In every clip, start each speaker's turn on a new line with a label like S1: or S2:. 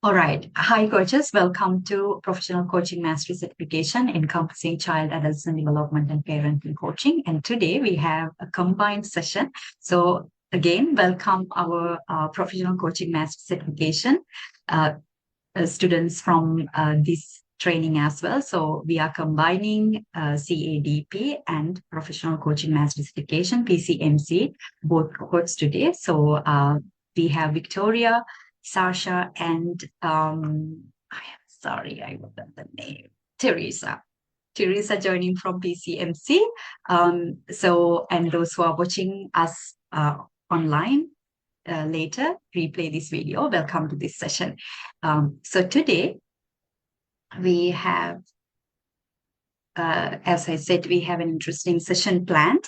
S1: All right. Hi, coaches. Welcome to Professional Coaching Mastery Certification encompassing child, adolescent development, and parenting coaching. And today we have a combined session. So, again, welcome our Professional Coaching Mastery Certification students from this training as well. So, we are combining CADP and Professional Coaching Mastery Certification, PCMC, both cohorts today. So, we have Victoria, Sasha, and I am sorry, I forgot the name. Teresa. Teresa joining from PCMC. And those who are watching us online later, replay this video. Welcome to this session. So today we have, as I said, we have an interesting session planned.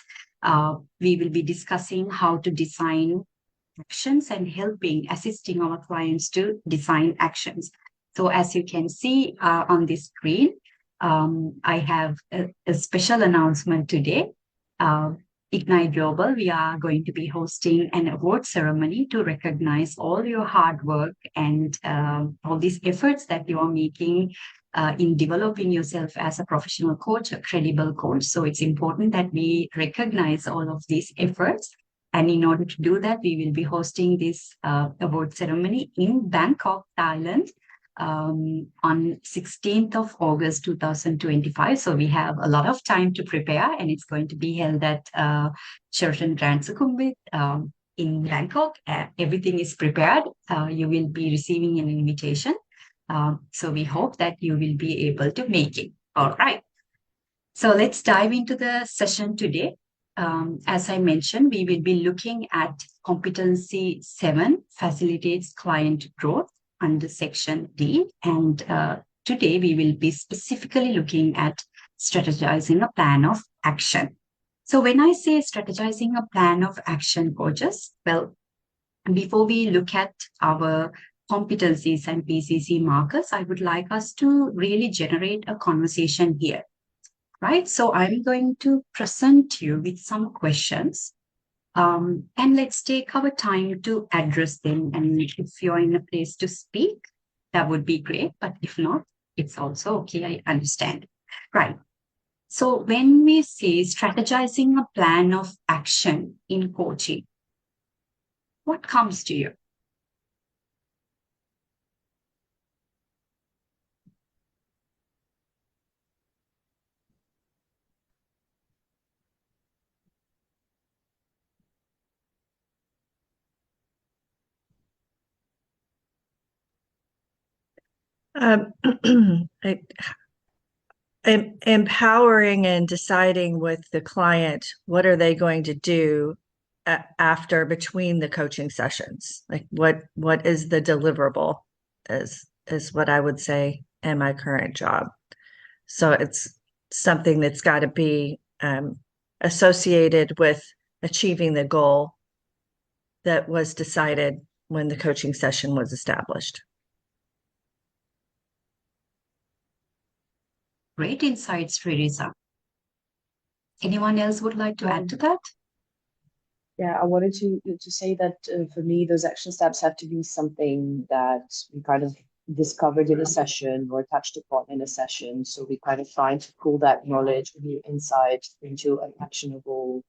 S1: We will be discussing how to design actions and assisting our clients to design actions. So as you can see on this screen, I have a special announcement today. Ignite Global, we are going to be hosting an award ceremony to recognize all your hard work and all these efforts that you are making in developing yourself as a professional coach, a credible coach. So it's important that we recognize all of these efforts. And in order to do that, we will be hosting this award ceremony in Bangkok, Thailand, on 16th of August 2025. So we have a lot of time to prepare, and it's going to be held at Sheraton Grand Sukhumvit in Bangkok. Everything is prepared. You will be receiving an invitation. So we hope that you will be able to make it. All right. So let's dive into the session today. As I mentioned, we will be looking at competency 7, facilitates client growth, under section D. And today we will be specifically looking at strategizing a plan of action. So when I say strategizing a plan of action, coaches, well, before we look at our competencies and PCC markers, I would like us to really generate a conversation here. Right, so I'm going to present you with some questions, and let's take our time to address them. And if you're in a place to speak, that would be great. But if not, it's also okay. I understand. Right. So when we say strategizing a plan of action in coaching, what comes to you?
S2: Empowering and deciding with the client what are they going to do after between the coaching sessions. Like what is the deliverable is what I would say in my current job. So it's something that's got to be associated with achieving the goal that was decided when the coaching session was established.
S1: Great insights, Teresa. Anyone else would like to add to that?
S3: Yeah, I wanted to say that for me, those action steps have to be something that we kind of discovered in a session or touched upon in a session. So we kind of trying to pull that knowledge, new insight into an actionable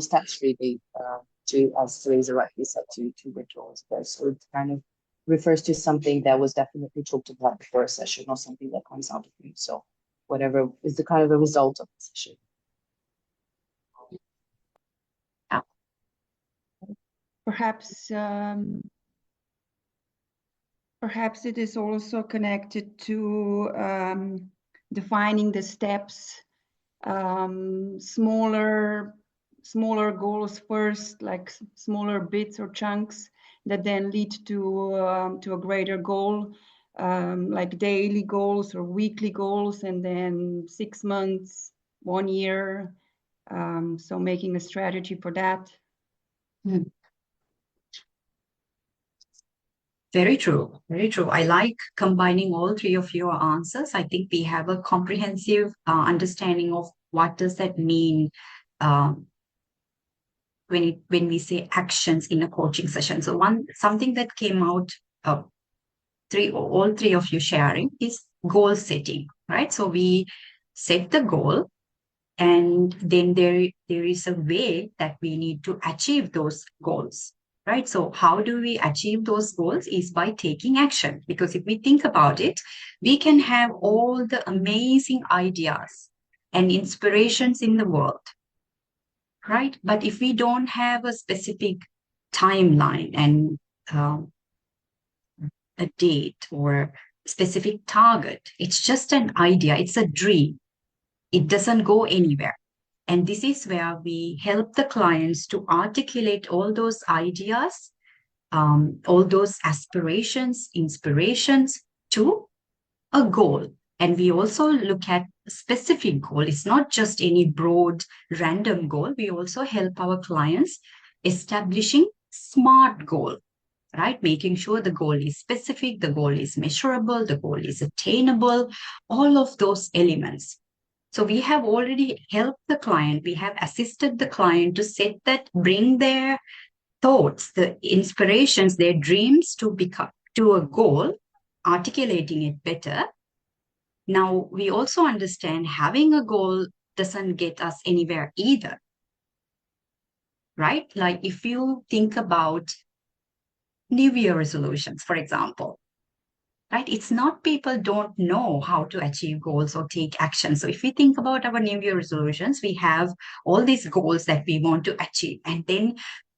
S3: steps, really, to, as Teresa rightly said, to withdraw. So it kind of refers to something that was definitely talked about before a session or something that comes out of me. So whatever is the kind of the result of the session.
S4: Perhaps it is also connected to defining the steps, smaller goals first, like smaller bits or chunks that then lead to a greater goal, like daily goals or weekly goals, and then 6 months, 1 year. So making a strategy for that.
S1: Very true. Very true. I like combining all three of your answers. I think we have a comprehensive understanding of what does that mean when we say actions in a coaching session. So something that came out all three of you sharing is goal setting, right? So we set the goal, and then there is a way that we need to achieve those goals, right? So how do we achieve those goals is by taking action. Because if we think about it, we can have all the amazing ideas and inspirations in the world, right? But if we don't have a specific timeline and a date or specific target, it's just an idea, it's a dream. It doesn't go anywhere. And this is where we help the clients to articulate all those ideas, all those aspirations, inspirations to a goal. And we also look at a specific goal. It's not just any broad, random goal. We also help our clients establishing SMART goal, right? Making sure the goal is specific, the goal is measurable, the goal is attainable, all of those elements. So we have already helped the client, we have assisted the client to set that, bring their thoughts, the inspirations, their dreams to become to a goal, articulating it better. Now, we also understand having a goal doesn't get us anywhere either, right? Like if you think about New Year resolutions, for example, right? It's not people don't know how to achieve goals or take action. So if we think about our New Year resolutions, we have all these goals that we want to achieve. And then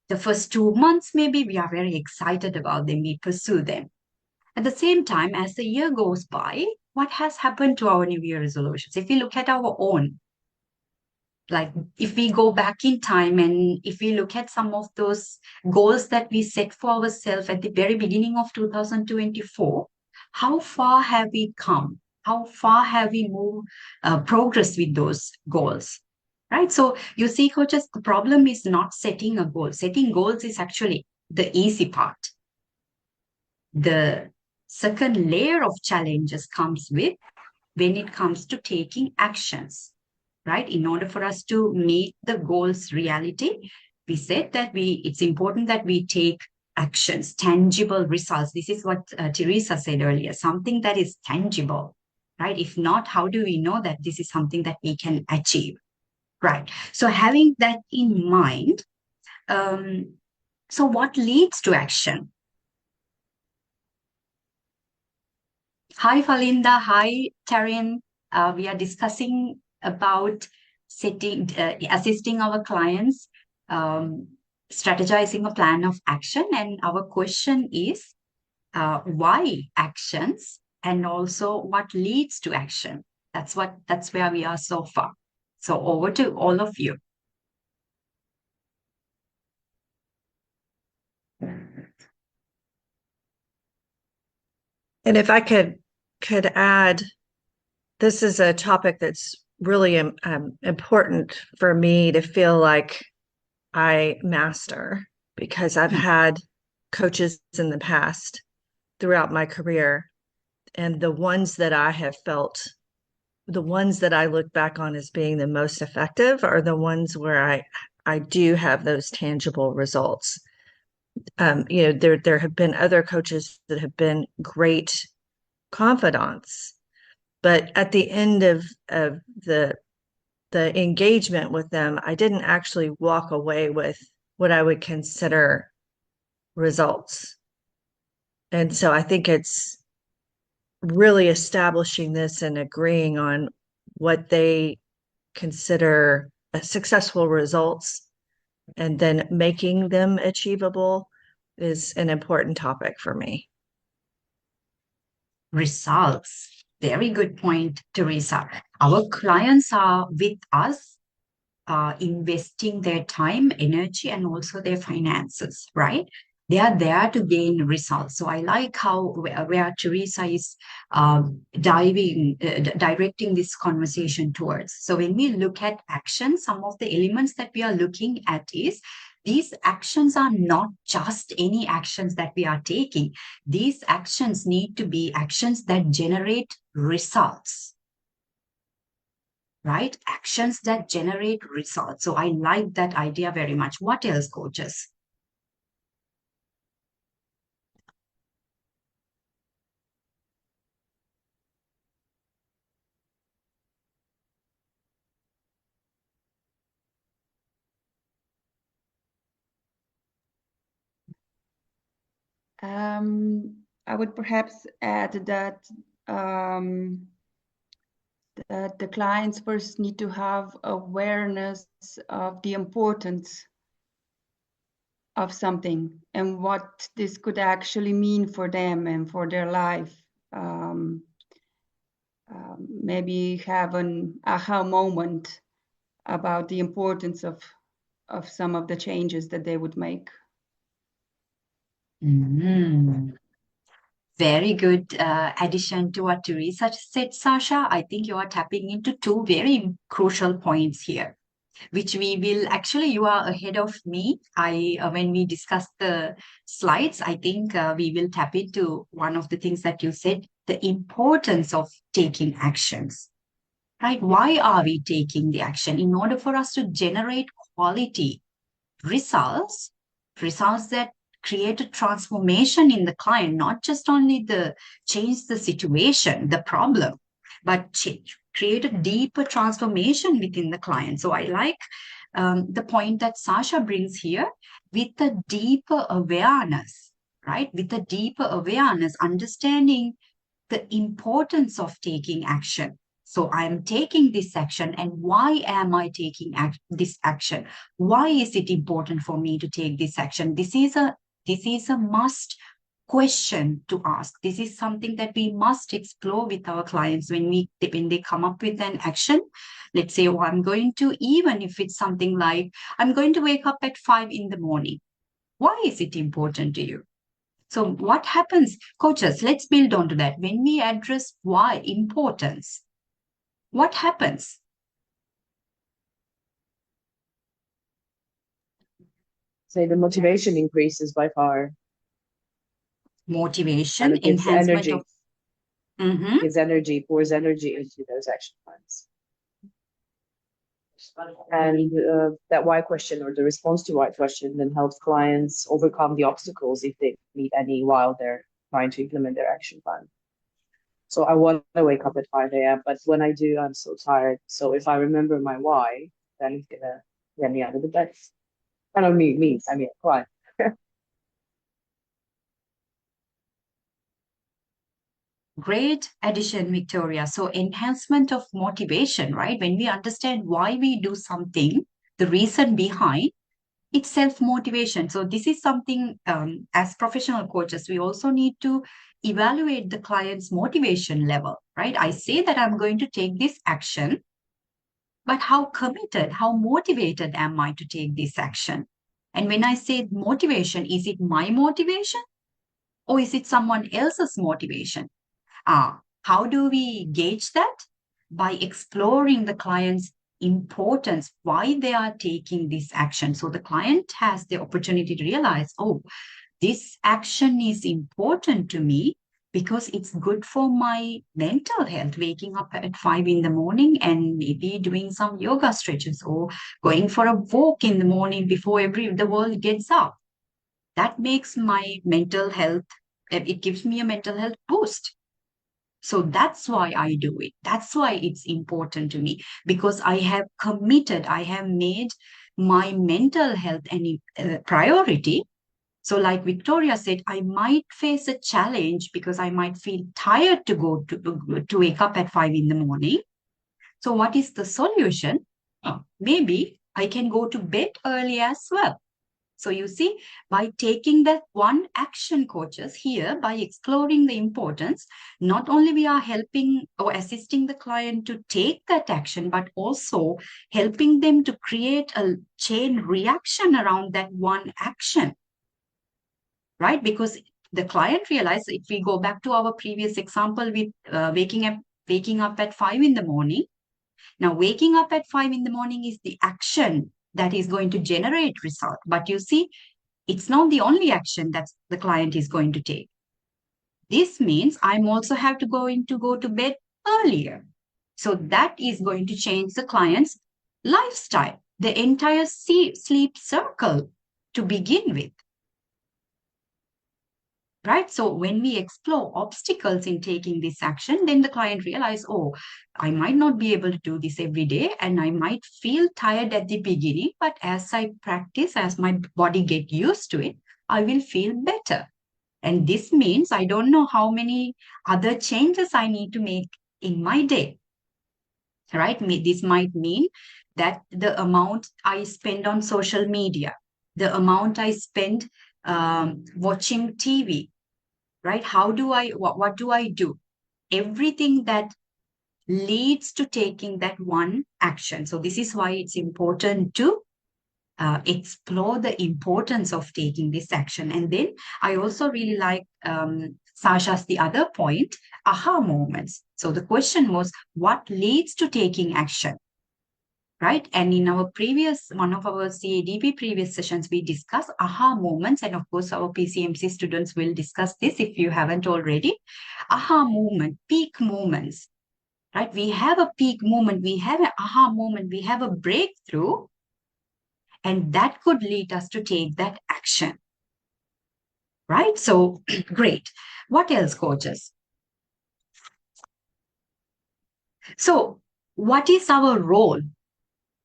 S1: the first 2 months, maybe we are very excited about them, we pursue them. At the same time, as the year goes by, what has happened to our New Year resolutions? If we look at our own, like if we go back in time and if we look at some of those goals that we set for ourselves at the very beginning of 2024, how far have we come? How far have we moved, progressed with those goals? Right. So you see, coaches, the problem is not setting a goal. Setting goals is actually the easy part. The second layer of challenges comes with when it comes to taking actions, right? In order for us to make the goals reality, we said that it's important that we take actions, tangible results. This is what Teresa said earlier, something that is tangible, right? If not, how do we know that this is something that we can achieve, right? So having that in mind, so what leads to action? Hi, Falinda. Hi, Taryn. We are discussing about assisting our clients, strategizing a plan of action. And our question is, why actions and also what leads to action? That's where we are so far. So over to all of you.
S2: And if I could add, this is a topic that's really important for me to feel like I master, because I've had coaches in the past throughout my career, and the ones that I have felt, the ones that I look back on as being the most effective are the ones where I do have those tangible results. There have been other coaches that have been great confidants, but at the end of the engagement with them, I didn't actually walk away with what I would consider results. And so I think it's really establishing this and agreeing on what they consider successful results and then making them achievable is an important topic for me.
S1: Results. Very good point, Teresa. Our clients are with us, investing their time, energy, and also their finances, right? They are there to gain results. So I like how where Teresa is directing this conversation towards. So when we look at action, some of the elements that we are looking at is these actions are not just any actions that we are taking. These actions need to be actions that generate results, right? Actions that generate results. So I like that idea very much. What else, coaches?
S4: I would perhaps add that that the clients first need to have awareness of the importance of something and what this could actually mean for them and for their life. Maybe have an aha moment about the importance of some of the changes that they would make.
S1: Very good addition to what Teresa said, Sasha. I think you are tapping into two very crucial points here, which we will actually, you are ahead of me. When we discuss the slides, I think we will tap into one of the things that you said, the importance of taking actions, right? Why are we taking the action? In order for us to generate quality results that create a transformation in the client, not just only the change the situation, the problem, but create a deeper transformation within the client. So I like the point that Sasha brings here, with a deeper awareness, right? With a deeper awareness, understanding the importance of taking action. So I'm taking this action, and why am I taking this action? Why is it important for me to take this action? This is a must question to ask. This is something that we must explore with our clients when they come up with an action. Let's say, oh, I'm going to, even if it's something like, I'm going to wake up at 5 in the morning. Why is it important to you? So what happens, coaches, let's build on to that. When we address why importance, what happens?
S3: Say the motivation increases by far.
S1: Motivation,
S3: And it gives
S1: enhancement
S3: energy.
S1: of...
S3: Gives energy, pours energy into those action plans. And that why question, or the response to why question, then helps clients overcome the obstacles if they meet any while they're trying to implement their action plan. So I want to wake up at 5 a.m., but when I do, I'm so tired. So if I remember my why, then it's gonna get me out of the bed. I don't mean me, I mean client.
S1: Great addition, Victoria. So enhancement of motivation, right? When we understand why we do something, the reason behind, it's self-motivation. So this is something, as professional coaches, we also need to evaluate the client's motivation level, right? I say that I'm going to take this action, but how committed, how motivated am I to take this action? And when I say motivation, is it my motivation or is it someone else's motivation? How do we gauge that? By exploring the client's importance, why they are taking this action. So the client has the opportunity to realize, oh, this action is important to me because it's good for my mental health, waking up at 5 in the morning and maybe doing some yoga stretches or going for a walk in the morning before the world gets up. That makes my mental health, it gives me a mental health boost. So that's why I do it. That's why it's important to me, because I have committed, I have made my mental health a priority. So like Victoria said, I might face a challenge because I might feel tired to wake up at 5 in the morning. So what is the solution? Maybe I can go to bed early as well. So you see, by taking that one action, coaches, here, by exploring the importance, not only we are helping or assisting the client to take that action, but also helping them to create a chain reaction around that one action, right? Because the client realized, if we go back to our previous example with waking up at 5 in the morning. Now, waking up at 5 in the morning is the action that is going to generate result. But you see, it's not the only action that the client is going to take. This means I'm also have to go to bed earlier. So that is going to change the client's lifestyle, the entire sleep circle to begin with. Right? So when we explore obstacles in taking this action, then the client realizes, oh, I might not be able to do this every day and I might feel tired at the beginning, but as I practice, as my body get used to it, I will feel better. And this means I don't know how many other changes I need to make in my day, right? This might mean that the amount I spend on social media, the amount I spend watching TV, right? What do I do? Everything that leads to taking that one action. So this is why it's important to explore the importance of taking this action. And then I also really like Sasha's the other point, aha moments. So the question was, what leads to taking action? Right. And in our one of our CADP previous sessions, we discussed aha moments. And of course, our PCMC students will discuss this if you haven't already. Aha moment, peak moments, right? We have a peak moment, we have an aha moment, we have a breakthrough, and that could lead us to take that action, right? So great. What else, coaches? So what is our role?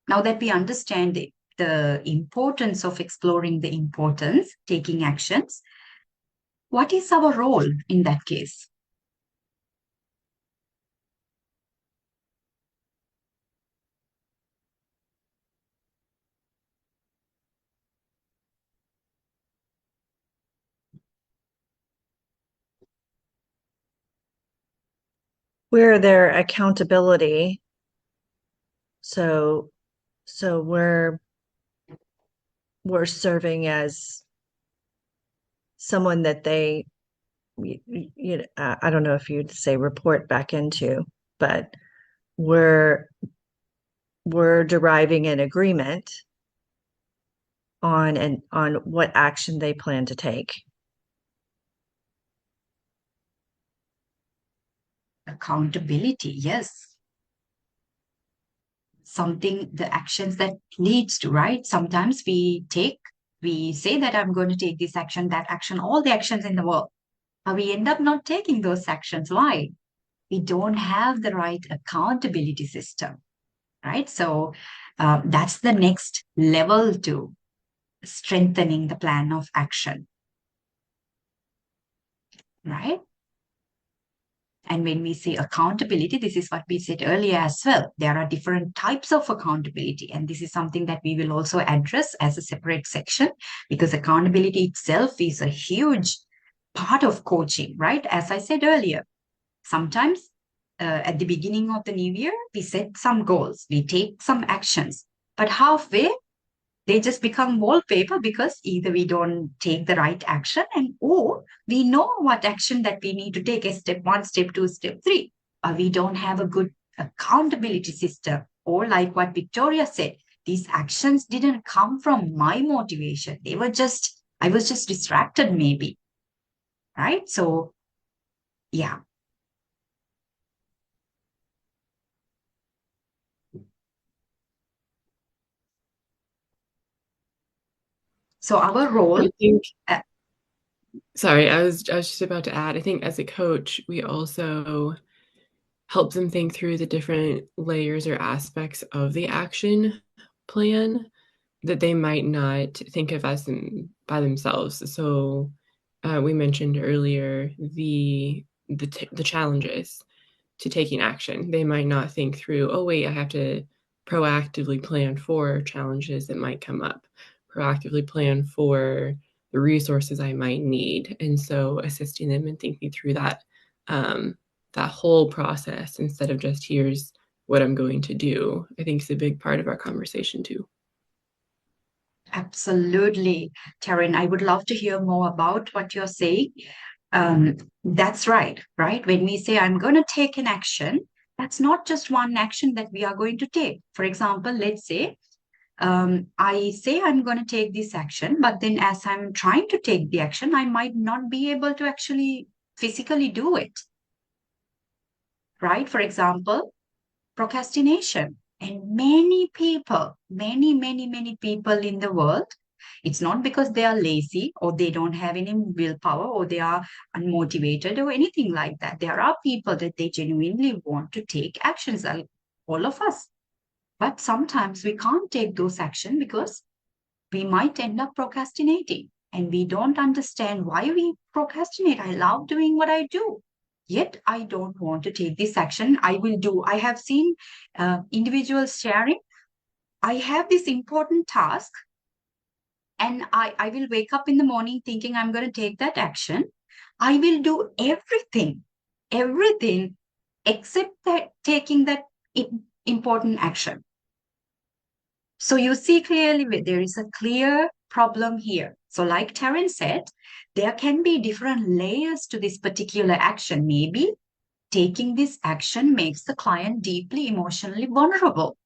S1: Now that we understand the importance of exploring the importance, taking actions, what is our role in that case?
S2: We're their accountability. So we're serving as someone that they, I don't know if you'd say report back into, but we're deriving an agreement on what action they plan to take.
S1: Accountability, yes. Something, the actions that leads to, right? Sometimes we say that I'm going to take this action, that action, all the actions in the world. But we end up not taking those actions. Why? We don't have the right accountability system, right? So that's the next level to strengthening the plan of action, right? And when we say accountability, this is what we said earlier as well. There are different types of accountability. And this is something that we will also address as a separate section, because accountability itself is a huge part of coaching, right? As I said earlier, sometimes at the beginning of the new year, we set some goals, we take some actions, but halfway, they just become wallpaper because either we don't take the right action or we know what action that we need to take as step 1, step 2, step 3, or we don't have a good accountability system. Or like what Victoria said, these actions didn't come from my motivation. I was just distracted maybe, right? So, yeah. So our role.
S5: I think, sorry, I was just about to add, I think as a coach, we also help them think through the different layers or aspects of the action plan that they might not think of as by themselves. So we mentioned earlier the challenges to taking action. They might not think through, oh wait, I have to proactively plan for challenges that might come up, proactively plan for the resources I might need. And so assisting them in thinking through that that whole process instead of just here's what I'm going to do, I think is a big part of our conversation too.
S1: Absolutely, Taryn. I would love to hear more about what you're saying. That's right? When we say I'm going to take an action, that's not just one action that we are going to take. For example, let's say I say I'm going to take this action, but then as I'm trying to take the action, I might not be able to actually physically do it. Right? For example, procrastination. And many people, many people in the world, it's not because they are lazy or they don't have any willpower or they are unmotivated or anything like that. There are people that they genuinely want to take actions, like all of us. But sometimes we can't take those actions because we might end up procrastinating. and we don't understand why we procrastinate. I love doing what I do, yet I don't want to take this action. I have seen individuals sharing, I have this important task, and I will wake up in the morning thinking I'm going to take that action. I will do everything except that taking that important action. So you see clearly there is a clear problem here. So like Taryn said, there can be different layers to this particular action. Maybe taking this action makes the client deeply emotionally vulnerable.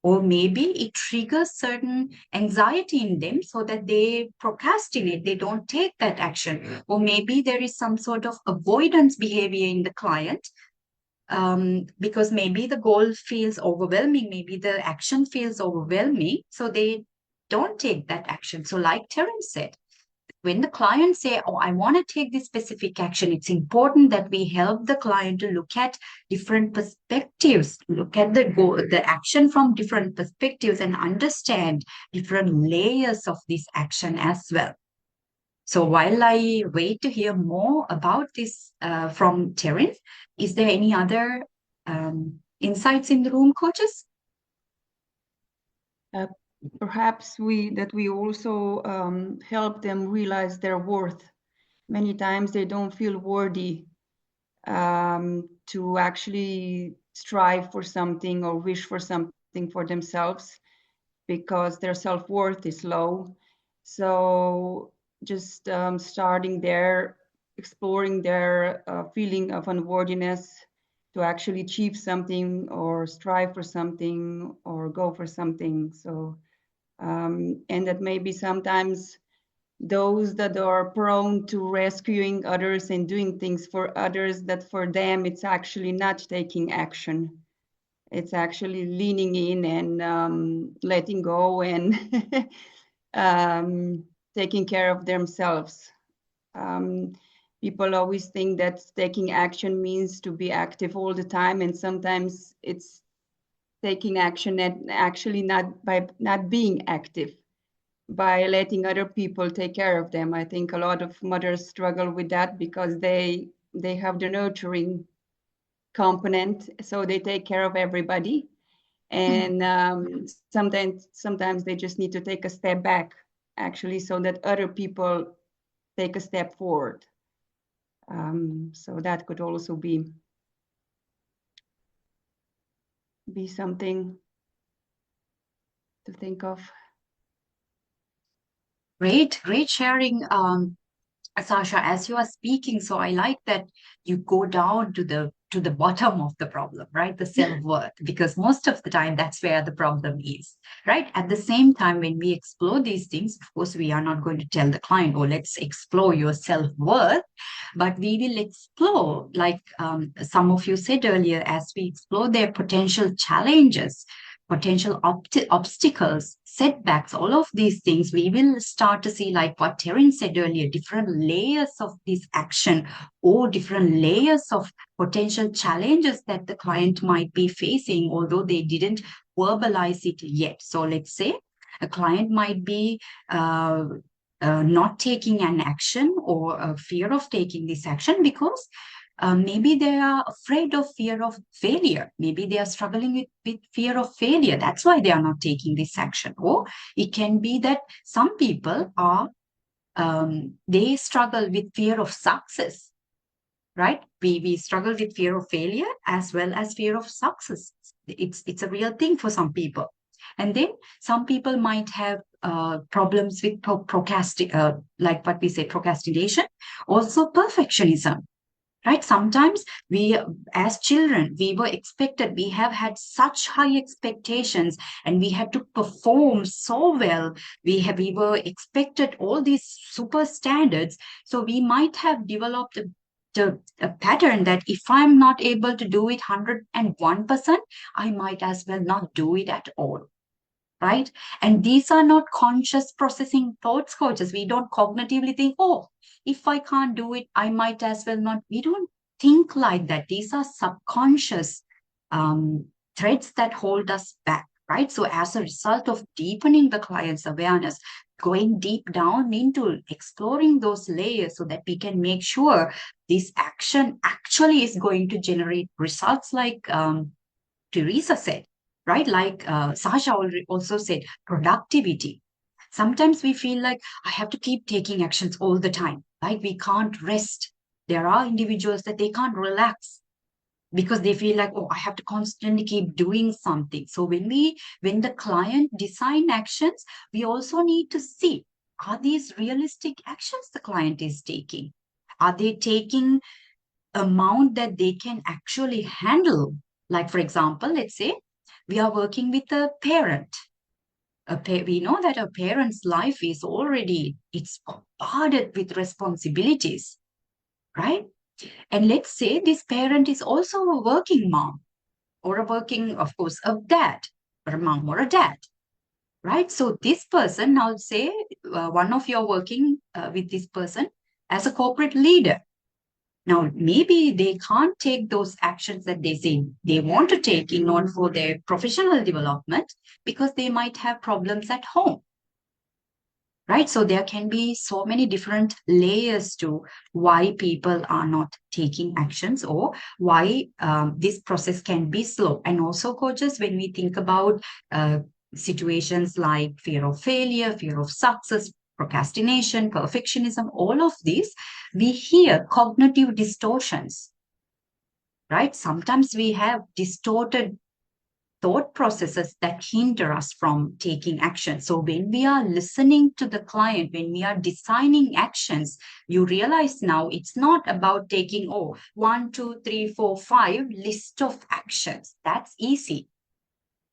S1: Or maybe it triggers certain anxiety in them so that they procrastinate, they don't take that action. Or maybe there is some sort of avoidance behavior in the client, because maybe the goal feels overwhelming, maybe the action feels overwhelming, so they don't take that action. So like Terence said, when the client say, oh, I want to take this specific action, it's important that we help the client to look at different perspectives, look at the action from different perspectives, and understand different layers of this action as well. So while I wait to hear more about this from Terence, is there any other insights in the room, coaches?
S4: Perhaps we also help them realize their worth. Many times they don't feel worthy to actually strive for something or wish for something for themselves because their self-worth is low. So just starting there, exploring their feeling of unworthiness to actually achieve something or strive for something or go for something. So and that maybe sometimes those that are prone to rescuing others and doing things for others, that for them it's actually not taking action. It's actually leaning in and letting go and taking care of themselves. People always think that taking action means to be active all the time, and sometimes it's taking action and actually not being active, by letting other people take care of them. I think a lot of mothers struggle with that because they have the nurturing component, so they take care of everybody, and sometimes they just need to take a step back, actually, so that other people take a step forward. So that could also be something to think of.
S1: Great sharing, Sasha, as you are speaking. So I like that you go down to the bottom of the problem, right? The self-worth, because most of the time that's where the problem is, right? At the same time, when we explore these things, of course, we are not going to tell the client, oh, let's explore your self-worth, but we will explore, like some of you said earlier, as we explore their potential challenges, potential obstacles, setbacks, all of these things, we will start to see, like what Terence said earlier, different layers of this action or different layers of potential challenges that the client might be facing, although they didn't verbalize it yet. So let's say a client might be not taking an action or a fear of taking this action because maybe they are afraid of fear of failure. Maybe they are struggling with fear of failure. That's why they are not taking this action. Or it can be that some people are, they struggle with fear of success, right? We struggle with fear of failure as well as fear of success. It's a real thing for some people. And then some people might have problems with like what we say, procrastination, also perfectionism. Right? Sometimes we, as children, we have had such high expectations and we had to perform so well. We were expected all these super standards. So we might have developed a pattern that if I'm not able to do it 101%, I might as well not do it at all. Right? And these are not conscious processing thoughts, coaches. We don't cognitively think, oh, if I can't do it, I might as well not. We don't think like that. These are subconscious threads that hold us back, right? So as a result of deepening the client's awareness, going deep down into exploring those layers so that we can make sure this action actually is going to generate results like Teresa said, right? Like Sasha also said, productivity. Sometimes we feel like I have to keep taking actions all the time, like we can't rest. There are individuals that they can't relax because they feel like, oh, I have to constantly keep doing something. So when the client design actions, we also need to see, are these realistic actions the client is taking? Are they taking amount that they can actually handle? Like, for example, let's say we are working with a parent. We know that a parent's life is already, it's bombarded with responsibilities, right? And let's say this parent is also a working mom or a working, of course, a dad or a mom or a dad, right? So this person, now say one of you are working with this person as a corporate leader. Now, maybe they can't take those actions that they say they want to take in order for their professional development because they might have problems at home, right? So there can be so many different layers to why people are not taking actions or why this process can be slow. And also, coaches, when we think about situations like fear of failure, fear of success, procrastination, perfectionism, all of these, we hear cognitive distortions, right? Sometimes we have distorted thought processes that hinder us from taking action. So when we are listening to the client, when we are designing actions, you realize now it's not about taking, 1, 2, 3, 4, 5 list of actions. That's easy.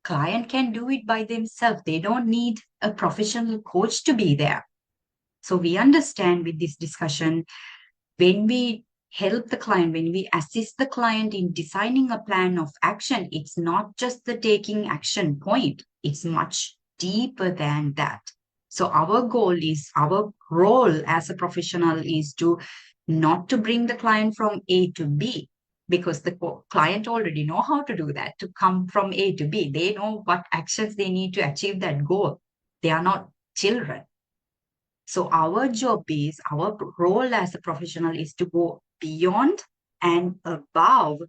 S1: Client can do it by themselves. They don't need a professional coach to be there. So we understand with this discussion, when we help the client, when we assist the client in designing a plan of action, it's not just the taking action point, it's much deeper than that. So our goal is, our role as a professional is to not to bring the client from A to B, because the client already know how to do that, to come from A to B. They know what actions they need to achieve that goal. They are not children. So our job is, our role as a professional is to go beyond and above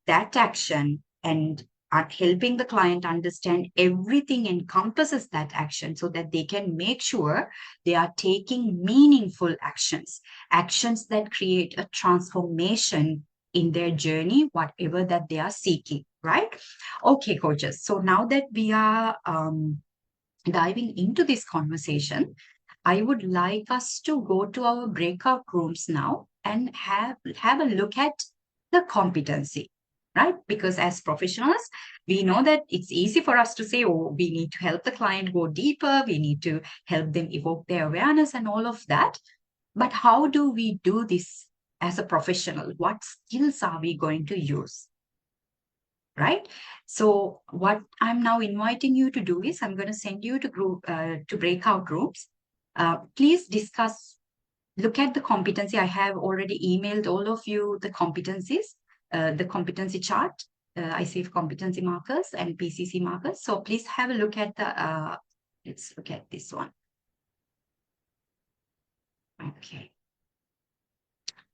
S1: that action and helping the client understand everything encompasses that action so that they can make sure they are taking meaningful actions, actions that create a transformation in their journey, whatever that they are seeking, right? Okay, coaches. So now that we are diving into this conversation, I would like us to go to our breakout rooms now and have a look at the competency, right? Because as professionals, we know that it's easy for us to say, oh, we need to help the client go deeper. We need to help them evoke their awareness and all of that. But how do we do this as a professional? What skills are we going to use? Right? So what I'm now inviting you to do is I'm going to send you to breakout rooms. Please discuss, look at the competency. I have already emailed all of you the competencies, the competency chart. I save competency markers and PCC markers. So please have a look at let's look at this one. Okay.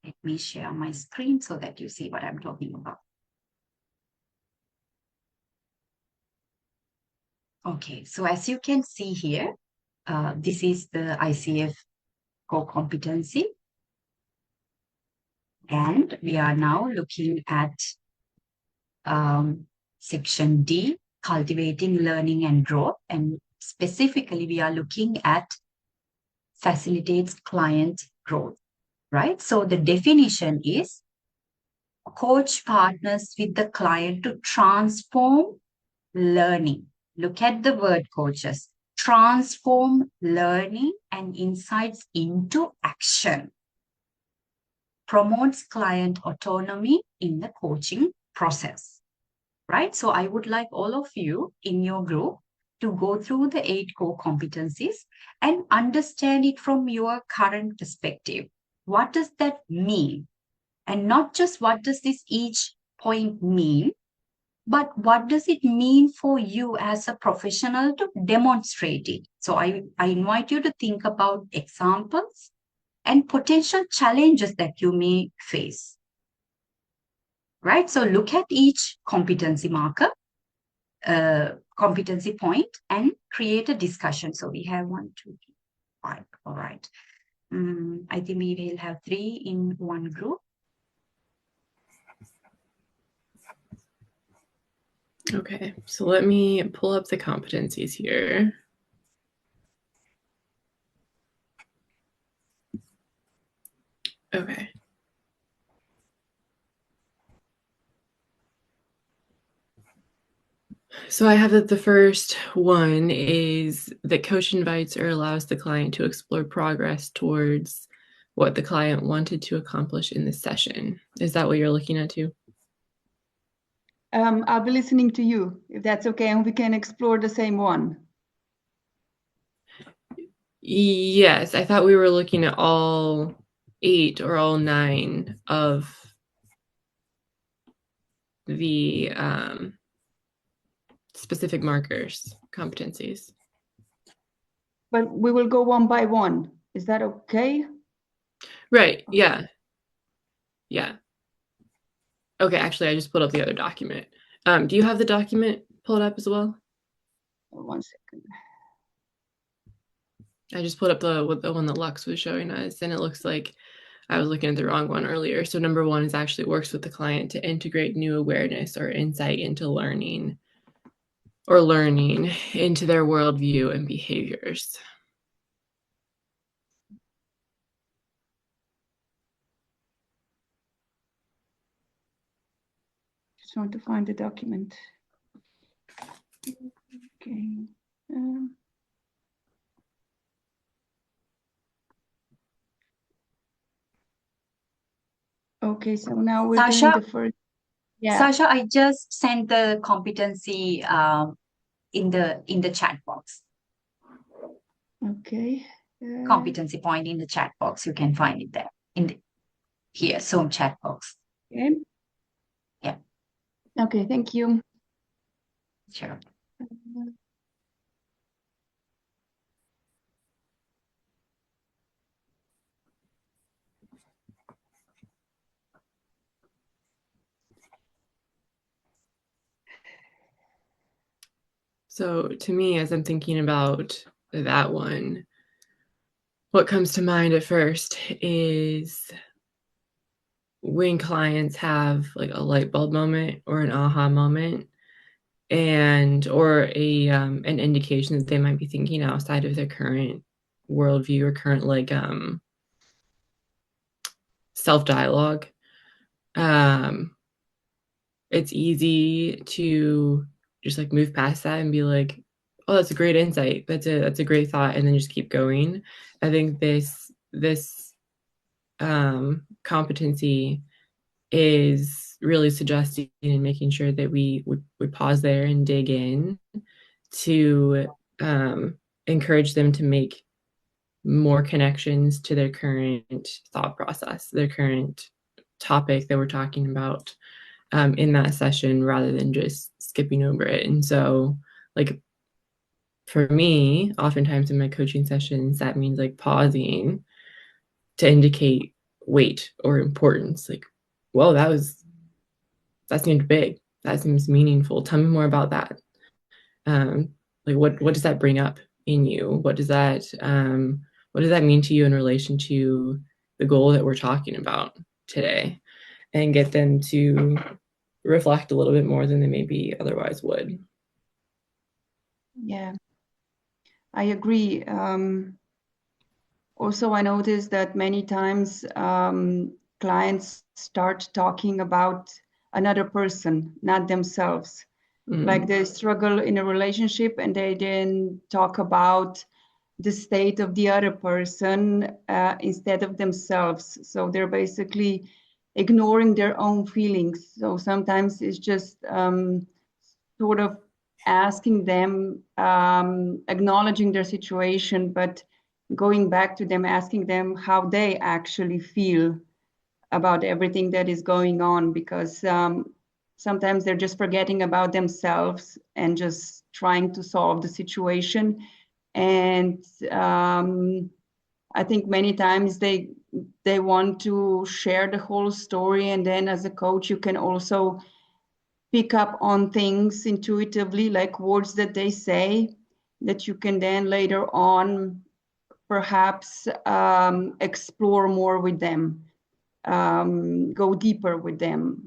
S1: Let me share my screen so that you see what I'm talking about. Okay, so as you can see here, this is the ICF core competency. And we are now looking at section D, cultivating learning and growth. And specifically, we are looking at facilitates client growth, right? So the definition is coach partners with the client to transform learning. Look at the word, coaches. Transform learning and insights into action. Promotes client autonomy in the coaching process, right? So I would like all of you in your group to go through the 8 core competencies and understand it from your current perspective. What does that mean? And not just what does this each point mean, but what does it mean for you as a professional to demonstrate it? So I invite you to think about examples and potential challenges that you may face. Right? So look at each competency marker, competency point, and create a discussion. So we have 1, 2, 3, 5. All right. I think we will have 3 in one group.
S5: Okay, so let me pull up the competencies here. Okay. So I have that the first one is that coach invites or allows the client to explore progress towards what the client wanted to accomplish in the session. Is that what you're looking at too?
S4: I'll be listening to you, if that's okay, and we can explore the same one.
S5: Yes, I thought we were looking at all 8 or all 9 of the specific markers, competencies.
S4: But we will go one by one. Is that okay?
S5: Right, yeah. Yeah. Okay, actually, I just pulled up the other document. Do you have the document pulled up as well?
S4: 1 second.
S5: I just pulled up the one that Lux was showing us, and it looks like I was looking at the wrong one earlier. So number 1 is actually works with the client to integrate new awareness or insight into learning into their worldview and behaviors.
S4: Just want to find the document. Okay. Okay, so now we're doing
S1: Sasha?
S4: the first. Yeah.
S1: Sasha, I just sent the competency in the chat box.
S4: Okay.
S1: Competency point in the chat box. You can find it there here, Zoom chat box.
S4: Okay.
S1: Yeah.
S4: Okay, thank you.
S1: Sure.
S5: So to me, as I'm thinking about that one, what comes to mind at first is when clients have like a light bulb moment or an aha moment, or an indication that they might be thinking outside of their current worldview or current self-dialogue. It's easy to just like move past that and be like, oh, that's a great insight, that's a great thought, and then just keep going. I think this competency is really suggesting and making sure that we pause there and dig in to encourage them to make more connections to their current thought process, their current topic that we're talking about in that session, rather than just skipping over it. And so, like, for me, oftentimes in my coaching sessions, that means like pausing to indicate weight or importance. Like, well, that seemed big. That seems meaningful. Tell me more about that. Like, what does that bring up in you? What does that mean to you in relation to the goal that we're talking about today? And get them to reflect a little bit more than they maybe otherwise would.
S4: Yeah, I agree. Also, I noticed that many times clients start talking about another person, not themselves. Like they struggle in a relationship and they then talk about the state of the other person instead of themselves. So they're basically ignoring their own feelings. So sometimes it's just sort of asking them, acknowledging their situation, but going back to them, asking them how they actually feel about everything that is going on, because sometimes they're just forgetting about themselves and just trying to solve the situation. And I think many times they want to share the whole story, and then as a coach you can also pick up on things intuitively, like words that they say, that you can then later on perhaps explore more with them, go deeper with them.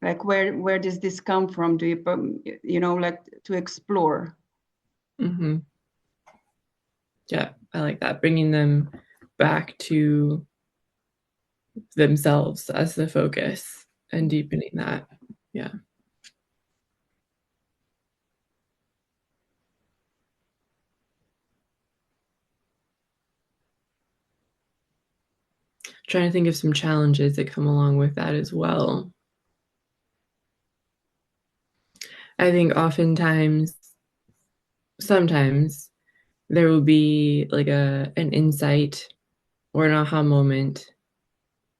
S4: Like where does this come from? Do you know, like to explore.
S5: Mm-hmm. Yeah, I like that. Bringing them back to themselves as the focus and deepening that. Yeah. Trying to think of some challenges that come along with that as well. I think sometimes there will be like an insight or an aha moment,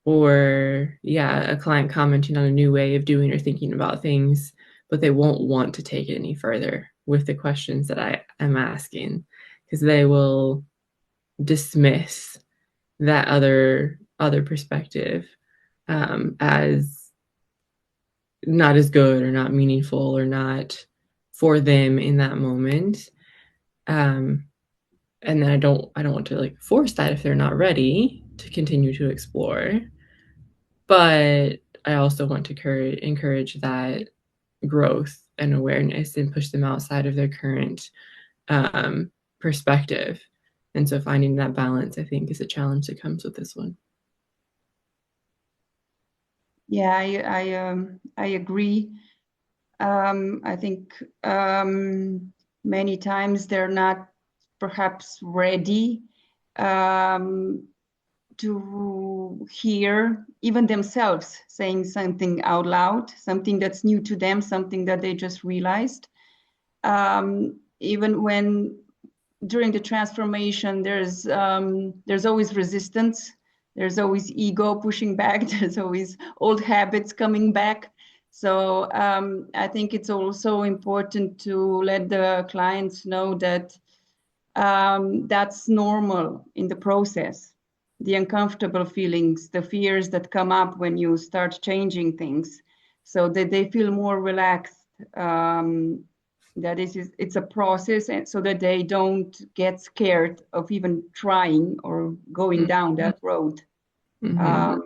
S5: or a client commenting on a new way of doing or thinking about things, but they won't want to take it any further with the questions that I am asking, because they will dismiss that other perspective as not as good or not meaningful or not for them in that moment. And then I don't want to like force that if they're not ready to continue to explore. But I also want to encourage that growth and awareness and push them outside of their current perspective. And so finding that balance, I think, is a challenge that comes with this one.
S4: Yeah, I agree. I think many times they're not perhaps ready to hear even themselves saying something out loud, something that's new to them, something that they just realized. Even when during the transformation, there's always resistance. There's always ego pushing back. There's always old habits coming back. So I think it's also important to let the clients know that that's normal in the process. The uncomfortable feelings, the fears that come up when you start changing things, so that they feel more relaxed. That it's a process, and so that they don't get scared of even trying or going down that road.
S5: Mm-hmm.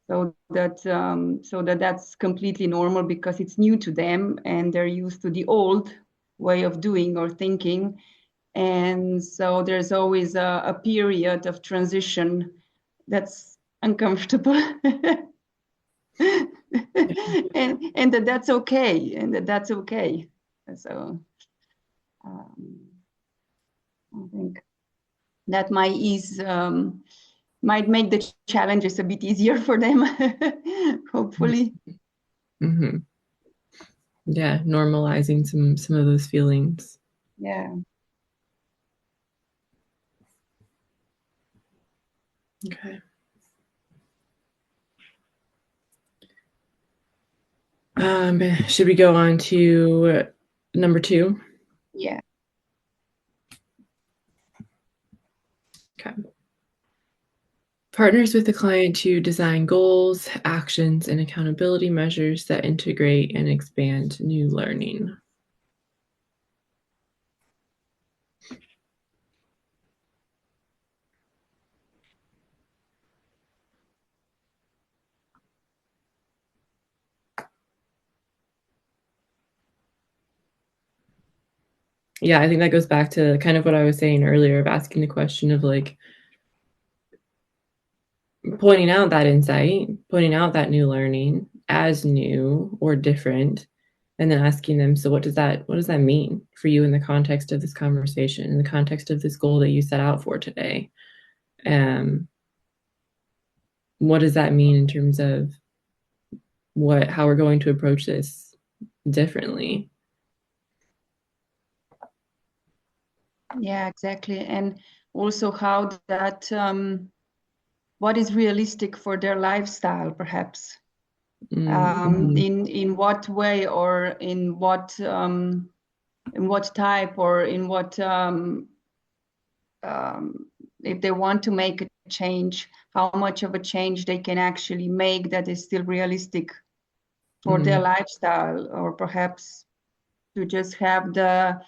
S4: So that's completely normal, because it's new to them and they're used to the old way of doing or thinking. And so there's always a period of transition that's uncomfortable. and that's okay, that's okay. So I think that might make the challenges a bit easier for them, hopefully.
S5: Mm-hmm. Yeah, normalizing some of those feelings.
S4: Yeah.
S5: Okay. Should we go on to number 2?
S4: Yeah.
S5: Okay. Partners with the client to design goals, actions, and accountability measures that integrate and expand new learning. Yeah, I think that goes back to kind of what I was saying earlier of asking the question of like pointing out that insight, pointing out that new learning as new or different, and then asking them, so what does that mean for you in the context of this conversation, in the context of this goal that you set out for today? What does that mean in terms of how we're going to approach this differently?
S4: Yeah, exactly. And also how that what is realistic for their lifestyle, perhaps. In what way, or in what type, or in what if they want to make a change, how much of a change they can actually make that is still realistic for their lifestyle, or perhaps to just have the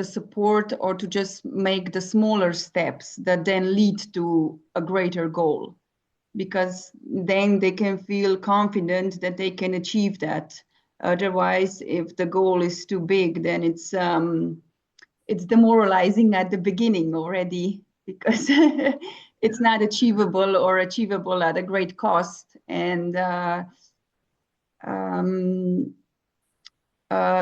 S4: support, or to just make the smaller steps that then lead to a greater goal, because then they can feel confident that they can achieve that. Otherwise, if the goal is too big, then it's demoralizing at the beginning already, because it's not achievable, or achievable at a great cost. And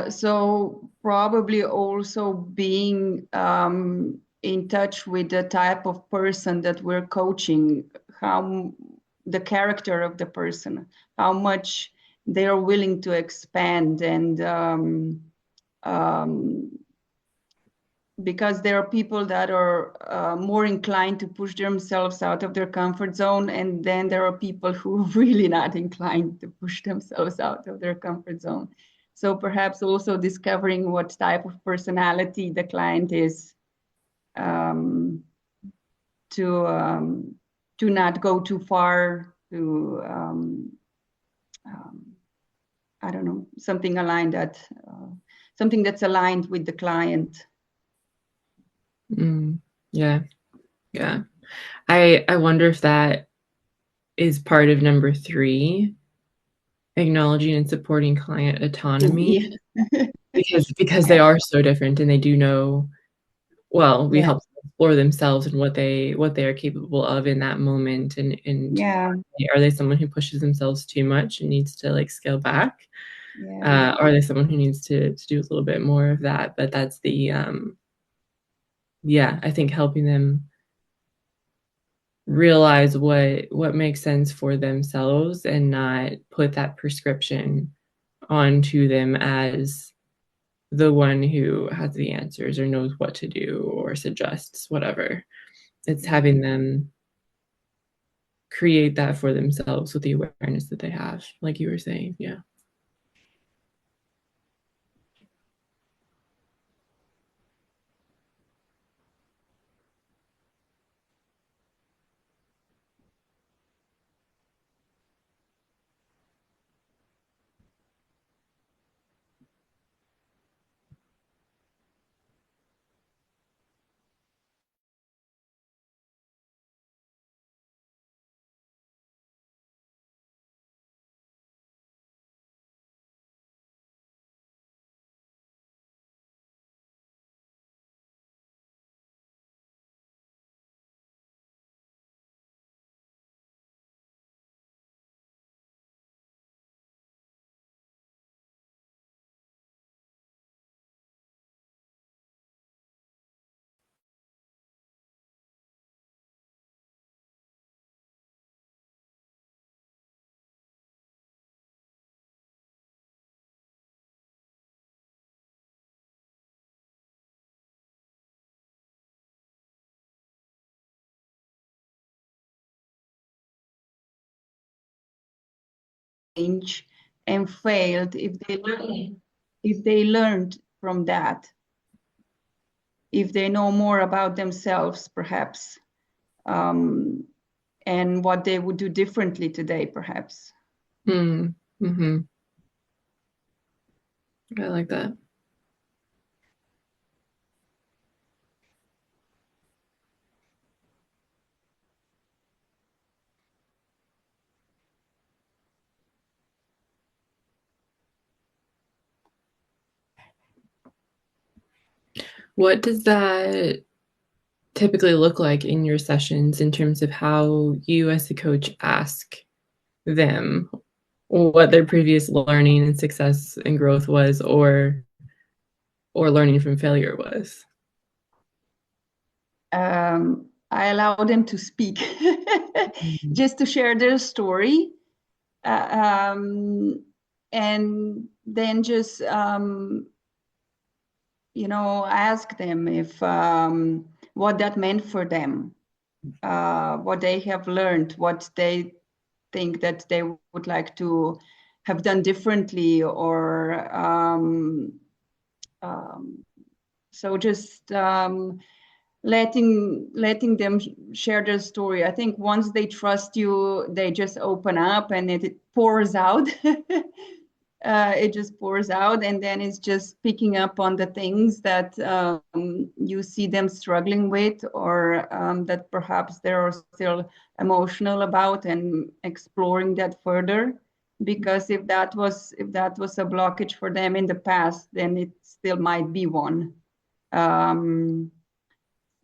S4: so probably also being in touch with the type of person that we're coaching, how the character of the person, how much they are willing to expand, and because there are people that are more inclined to push themselves out of their comfort zone, and then there are people who are really not inclined to push themselves out of their comfort zone. So perhaps also discovering what type of personality the client is, to not go too far, to I don't know, something aligned something that's aligned with the client.
S5: Yeah. I wonder if that is part of number 3, acknowledging and supporting client autonomy. Because they are so different, and they do know, well, we help them explore themselves and what they are capable of in that moment, and are they someone who pushes themselves too much and needs to like scale back? Are they someone who needs to do a little bit more of that? But that's the I think helping them realize what makes sense for themselves, and not put that prescription onto them as the one who has the answers or knows what to do or suggests whatever. It's having them create that for themselves with the awareness that they have, like you were saying. Yeah.
S4: Change and failed, if they learned from that, if they know more about themselves, perhaps, and what they would do differently today, perhaps.
S5: Mm-hmm. I like that. What does that typically look like in your sessions in terms of how you as a coach ask them what their previous learning and success and growth was, or learning from failure was?
S4: I allow them to speak, just to share their story, and then just ask them if what that meant for them, what they have learned, what they think that they would like to have done differently, or so just letting them share their story. I think once they trust you, they just open up and it pours out. It just pours out, and then it's just picking up on the things that you see them struggling with, or that perhaps they're still emotional about, and exploring that further. Because if that was a blockage for them in the past, then it still might be one.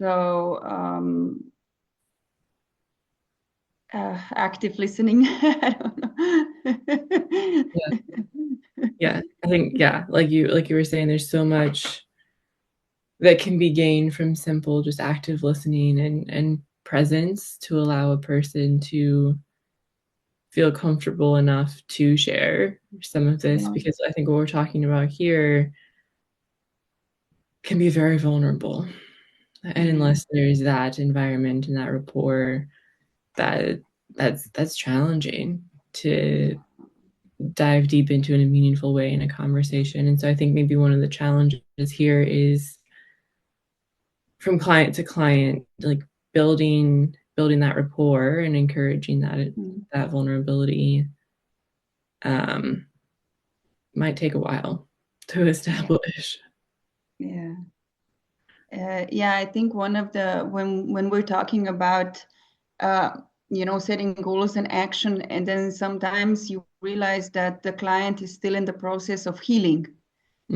S4: So active listening. I don't know.
S5: Yeah, I think, yeah, like you were saying, there's so much that can be gained from simple, just active listening and presence to allow a person to feel comfortable enough to share some of this,
S4: Yeah.
S5: because I think what we're talking about here can be very vulnerable. And unless there's that environment and that rapport, that's challenging to dive deep into in a meaningful way in a conversation. And so I think maybe one of the challenges here is, from client to client, like building that rapport and encouraging that vulnerability might take a while to establish.
S4: Yeah. Yeah, I think one of the when we're talking about setting goals and action, and then sometimes you realize that the client is still in the process of healing.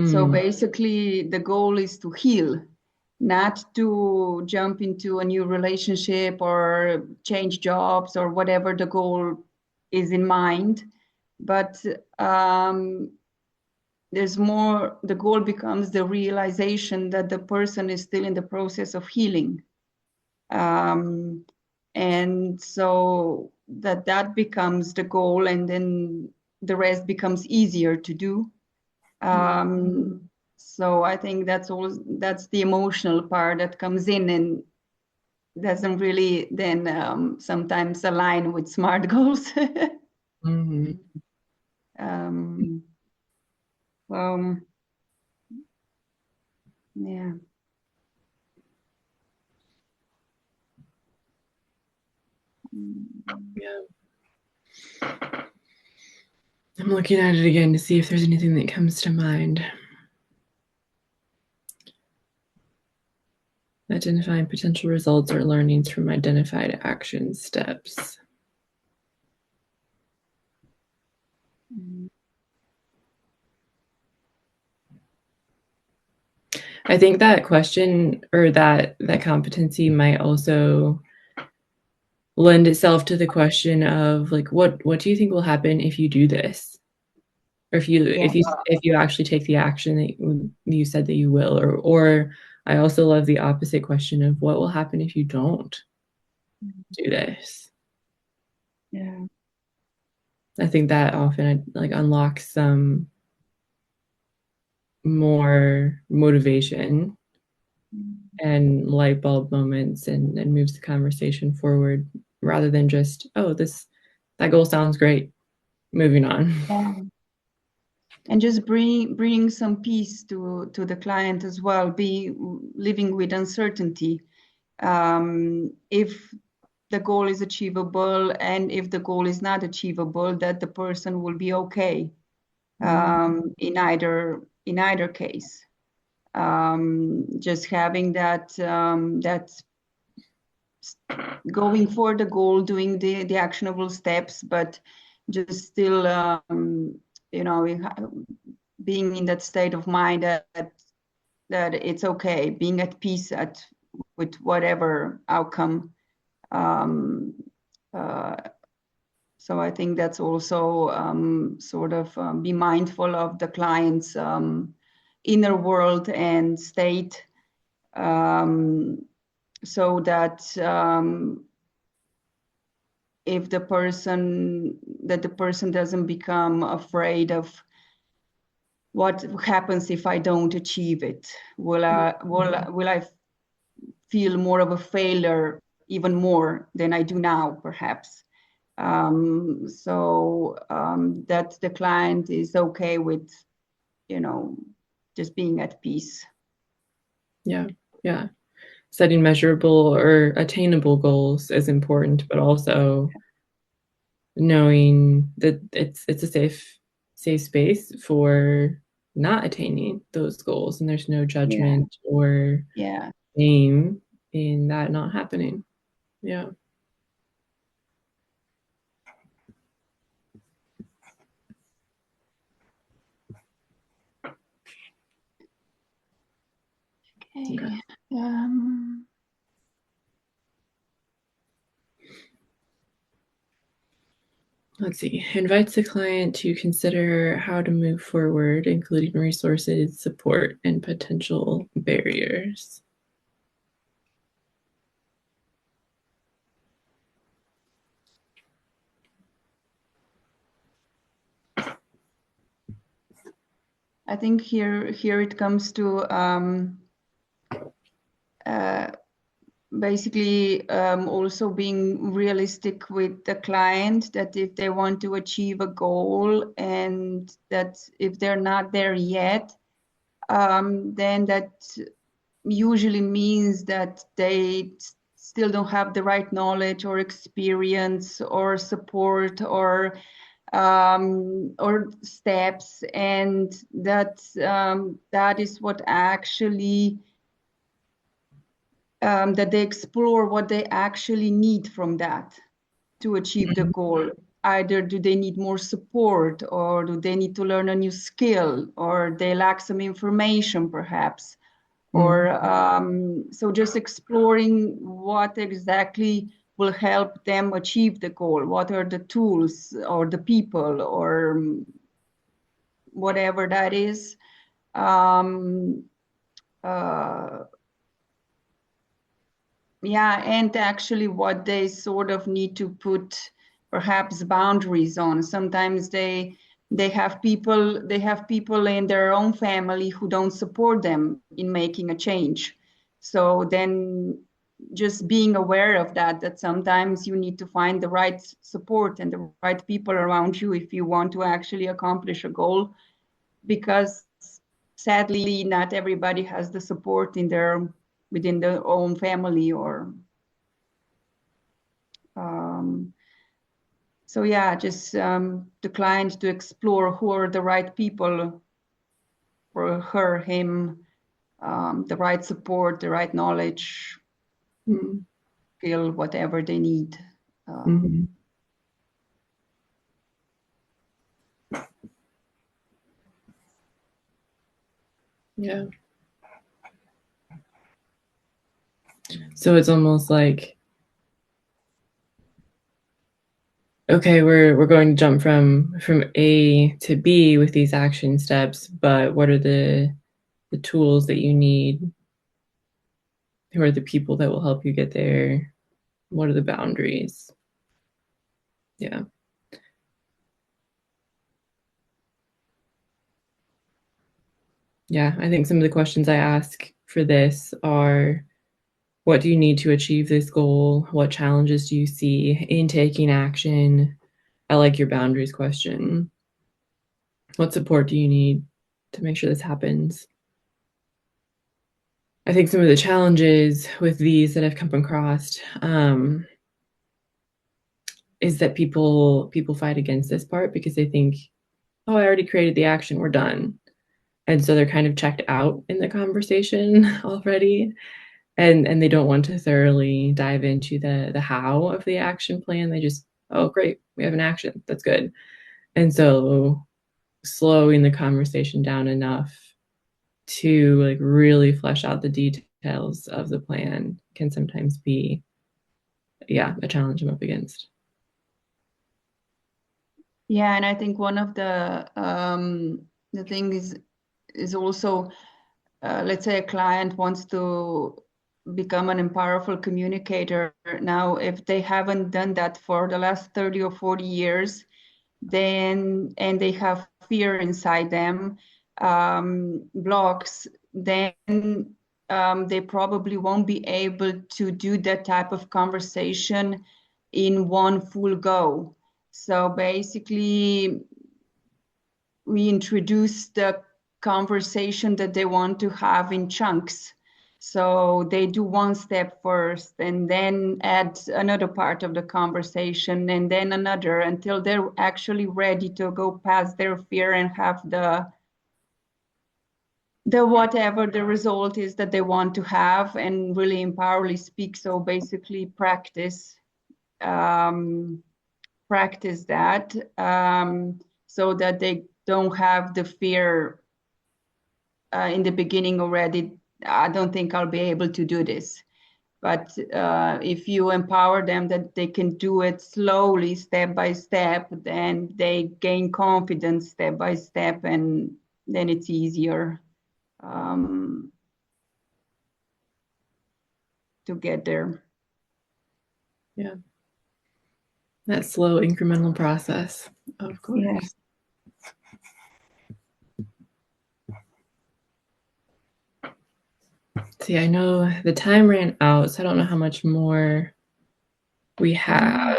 S4: So basically, the goal is to heal, not to jump into a new relationship or change jobs or whatever the goal is in mind. But there's more, the goal becomes the realization that the person is still in the process of healing. And so that becomes the goal, and then the rest becomes easier to do. So I think that's the emotional part that comes in and doesn't really then sometimes align with SMART goals. Well, yeah.
S5: Yeah. I'm looking at it again to see if there's anything that comes to mind. Identifying potential results or learnings from identified action steps. I think that question, or that competency, might also lend itself to the question of, like, what do you think will happen if you do this, or if you actually take the action that you said that you will, or I also love the opposite question of what will happen if you don't do this.
S4: Yeah.
S5: I think that often like unlocks some more motivation and light bulb moments, and moves the conversation forward, rather than just, oh, that goal sounds great, moving on.
S4: Yeah. And just bring some peace to the client as well, be living with uncertainty. If the goal is achievable, and if the goal is not achievable, that the person will be okay in either case. Just having that going for the goal, doing the actionable steps, but just still being in that state of mind that it's okay, being at peace with whatever outcome. So I think that's also sort of be mindful of the client's inner world and state, so that if the person doesn't become afraid of what happens if I don't achieve it. Will I feel more of a failure even more than I do now, perhaps. So that the client is okay with, just being at peace.
S5: Yeah. Yeah. Setting measurable or attainable goals is important, but also knowing that it's a safe space for not attaining those goals, and there's no judgment or shame in that not happening. Yeah.
S4: Okay.
S5: Let's see. Invites the client to consider how to move forward, including resources, support, and potential barriers.
S4: I think here it comes to basically also being realistic with the client, that if they want to achieve a goal and that if they're not there yet, then that usually means that they still don't have the right knowledge or experience or support or steps, and that is what actually that they explore what they actually need from that to achieve the goal. Either do they need more support, or do they need to learn a new skill, or they lack some information perhaps, or so just exploring what exactly will help them achieve the goal. What are the tools or the people or whatever that is. Yeah, and actually what they sort of need to put perhaps boundaries on. Sometimes they have people in their own family who don't support them in making a change. So then just being aware of that sometimes you need to find the right support and the right people around you if you want to actually accomplish a goal, because sadly not everybody has the support within their own family or so yeah, just the client to explore who are the right people for her, him, the right support, the right knowledge, skill, whatever they need.
S5: Yeah. So it's almost like, okay, we're going to jump from A to B with these action steps, but what are the tools that you need? Who are the people that will help you get there? What are the boundaries? Yeah. Yeah, I think some of the questions I ask for this are, what do you need to achieve this goal? What challenges do you see in taking action? I like your boundaries question. What support do you need to make sure this happens? I think some of the challenges with these that I've come across is that people fight against this part because they think, oh, I already created the action, we're done. And so they're kind of checked out in the conversation already. And they don't want to thoroughly dive into the how of the action plan. They just, oh, great, we have an action. That's good. And so slowing the conversation down enough to like really flesh out the details of the plan can sometimes be, a challenge I'm up against.
S4: Yeah, and I think one of the thing is also, let's say a client wants to become an powerful communicator. Now, if they haven't done that for the last 30 or 40 years, then, and they have fear inside them, blocks, then they probably won't be able to do that type of conversation in one full go. So basically, we introduce the conversation that they want to have in chunks. So they do one step first and then add another part of the conversation and then another until they're actually ready to go past their fear and have the whatever the result is that they want to have and really empowerly speak. So basically practice that so that they don't have the fear in the beginning already. I don't think I'll be able to do this. But if you empower them that they can do it slowly, step by step, then they gain confidence step by step, and then it's easier to get there.
S5: Yeah. That slow incremental process, of course.
S4: Yes.
S5: See, I know the time ran out, so I don't know how much more we have.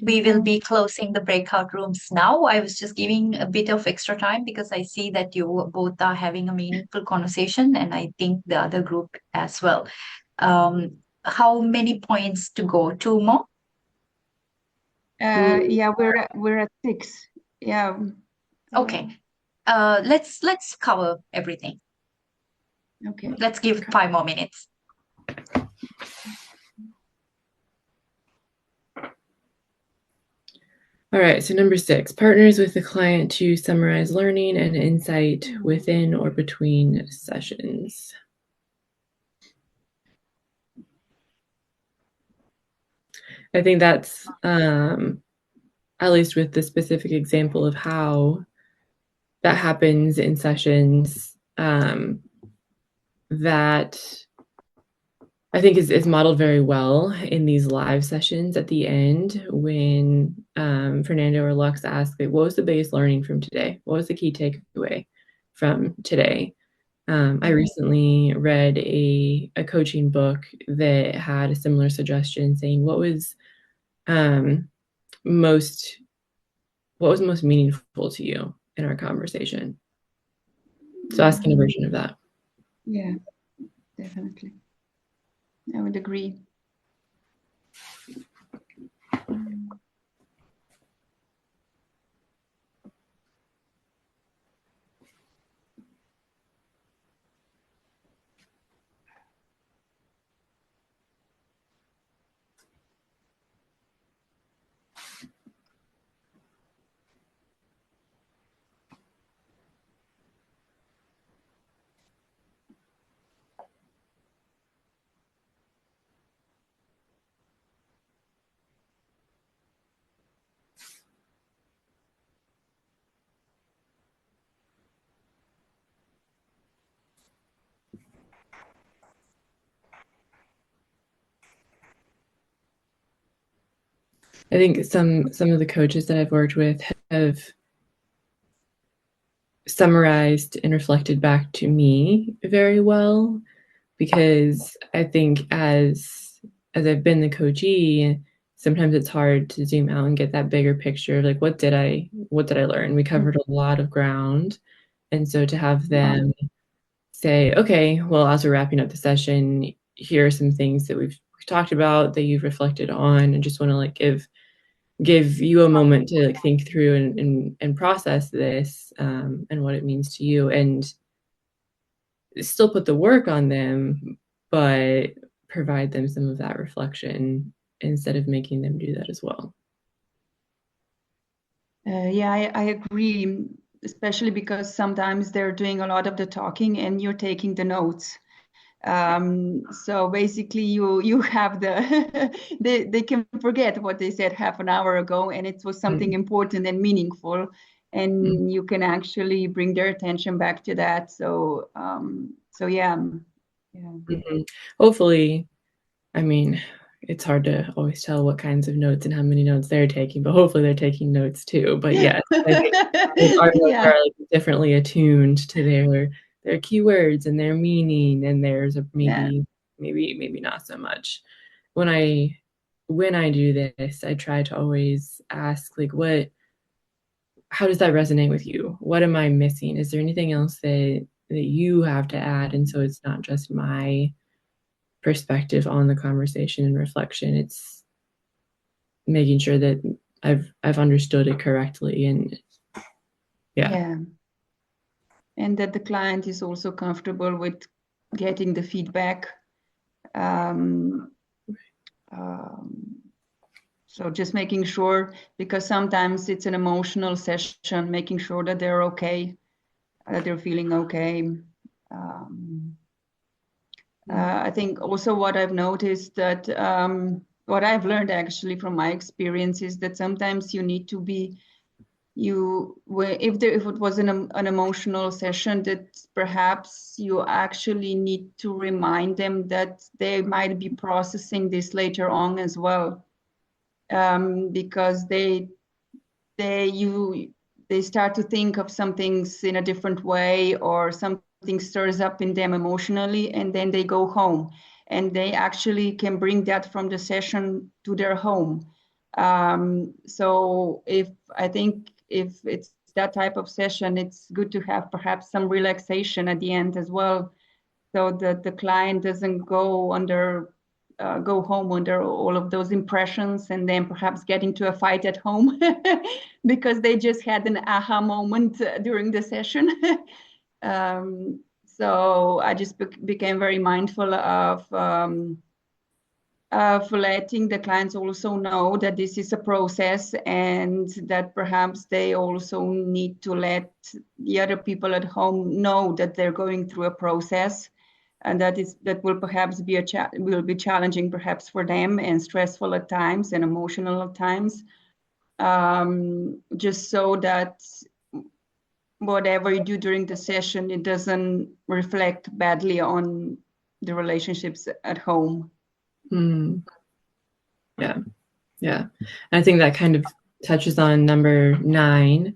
S1: We will be closing the breakout rooms now. I was just giving a bit of extra time because I see that you both are having a meaningful conversation, and I think the other group as well. How many points to go? Two more?
S4: Yeah, we're at 6. Yeah.
S1: Okay. Let's cover everything.
S4: Okay.
S1: Let's give 5 more minutes.
S5: All right, so number 6, partners with the client to summarize learning and insight within or between sessions. I think that's, at least with the specific example of how that happens in sessions, that I think is modeled very well in these live sessions at the end when Fernando or Lux ask, like, what was the biggest learning from today? What was the key takeaway from today? I recently read a coaching book that had a similar suggestion saying what was most meaningful to you in our conversation. So asking a version of that.
S4: Yeah, definitely. I would agree.
S5: I think some of the coaches that I've worked with have summarized and reflected back to me very well, because I think as I've been the coachee, sometimes it's hard to zoom out and get that bigger picture. Like, what did I learn? We covered a lot of ground. And so to have them say, okay, well, as we're wrapping up the session, here are some things that we've talked about that you've reflected on, and just want to like give you a moment to like think through and process this and what it means to you, and still put the work on them, but provide them some of that reflection instead of making them do that as well.
S4: Yeah, I agree, especially because sometimes they're doing a lot of the talking and you're taking the notes. So basically you have the they can forget what they said half an hour ago, and it was something important and meaningful, and you can actually bring their attention back to that. So yeah.
S5: Hopefully, I mean, it's hard to always tell what kinds of notes and how many notes they're taking, but hopefully they're taking notes too. But yes, I think our notes
S4: Yeah.
S5: are like differently attuned to their keywords and their meaning, and there's maybe not so much. When I do this, I try to always ask, like, how does that resonate with you? What am I missing? Is there anything else that you have to add? And so it's not just my perspective on the conversation and reflection. It's making sure that I've understood it correctly, and
S4: Yeah. And that the client is also comfortable with getting the feedback. So just making sure, because sometimes it's an emotional session, making sure that they're okay, that they're feeling okay. I think also what I've noticed that what I've learned actually from my experience is that sometimes you need to be if it was an emotional session, that perhaps you actually need to remind them that they might be processing this later on as well, because they start to think of some things in a different way, or something stirs up in them emotionally, and then they go home and they actually can bring that from the session to their home. So I think if it's that type of session, it's good to have perhaps some relaxation at the end as well, so that the client doesn't go home under all of those impressions, and then perhaps get into a fight at home because they just had an aha moment during the session. So I just became very mindful of letting the clients also know that this is a process, and that perhaps they also need to let the other people at home know that they're going through a process, and that will perhaps be challenging perhaps for them, and stressful at times, and emotional at times, just so that whatever you do during the session, it doesn't reflect badly on the relationships at home.
S5: Yeah. I think that kind of touches on number 9,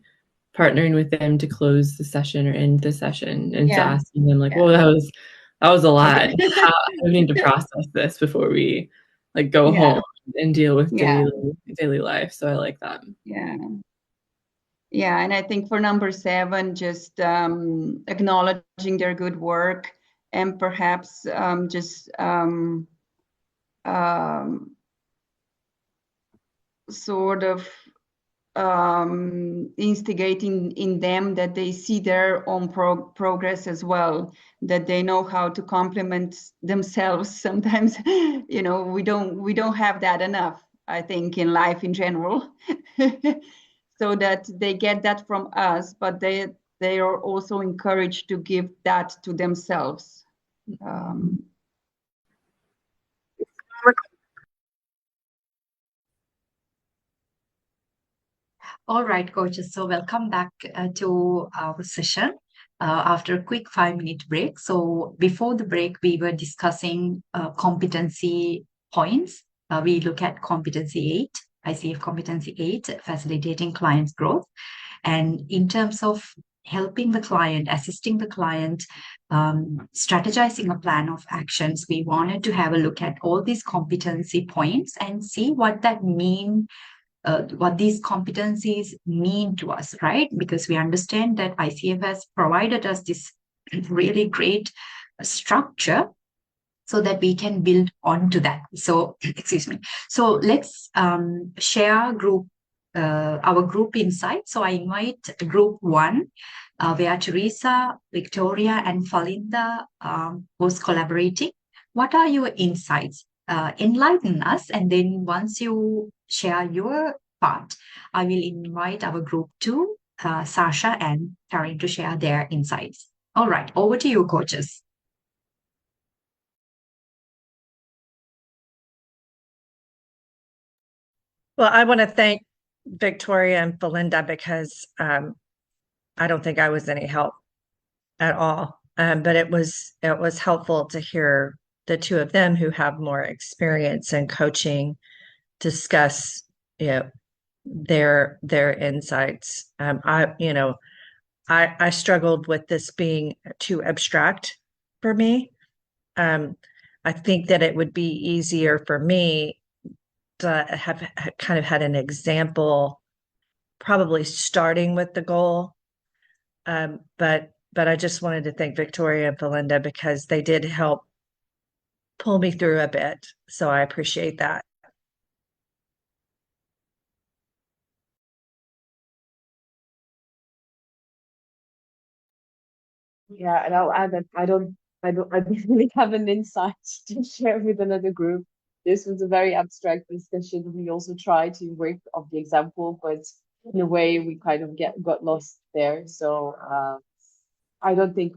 S5: partnering with them to close the session or end the session, and so asking them, like, well, that was a lot. How we need to process this before we go home and deal with daily life. So I like that.
S4: And I think for number 7, just acknowledging their good work, and perhaps just sort of instigating in them that they see their own progress as well, that they know how to compliment themselves. Sometimes, we don't have that enough, I think, in life in general. So that they get that from us, but they are also encouraged to give that to themselves.
S1: All right, coaches. So welcome back to our session after a quick 5-minute break. So before the break, we were discussing competency points. We look at competency 8, ICF competency 8, facilitating clients' growth. And in terms of helping the client, assisting the client, strategizing a plan of actions, we wanted to have a look at all these competency points and see what that mean. What these competencies mean to us, right? Because we understand that ICF has provided us this really great structure so that we can build onto that. So, excuse me. So let's share our group insight. So I invite group 1, where Teresa, Victoria, and Falinda was collaborating. What are your insights? Enlighten us, and then once you share your part, I will invite our group 2, Sasha and Karen, to share their insights. All right, over to you, coaches.
S2: Well, I want to thank Victoria and Belinda, because I don't think I was any help at all. But it was helpful to hear the two of them who have more experience in coaching discuss, you know, their insights. I struggled with this being too abstract for me. I think that it would be easier for me to have kind of had an example, probably starting with the goal. But I just wanted to thank Victoria and Belinda because they did help pull me through a bit. So I appreciate that.
S3: Yeah, and I'll add that I don't really have an insight to share with another group. This was a very abstract discussion. We also try to work off the example, but in a way we kind of got lost there. So I don't think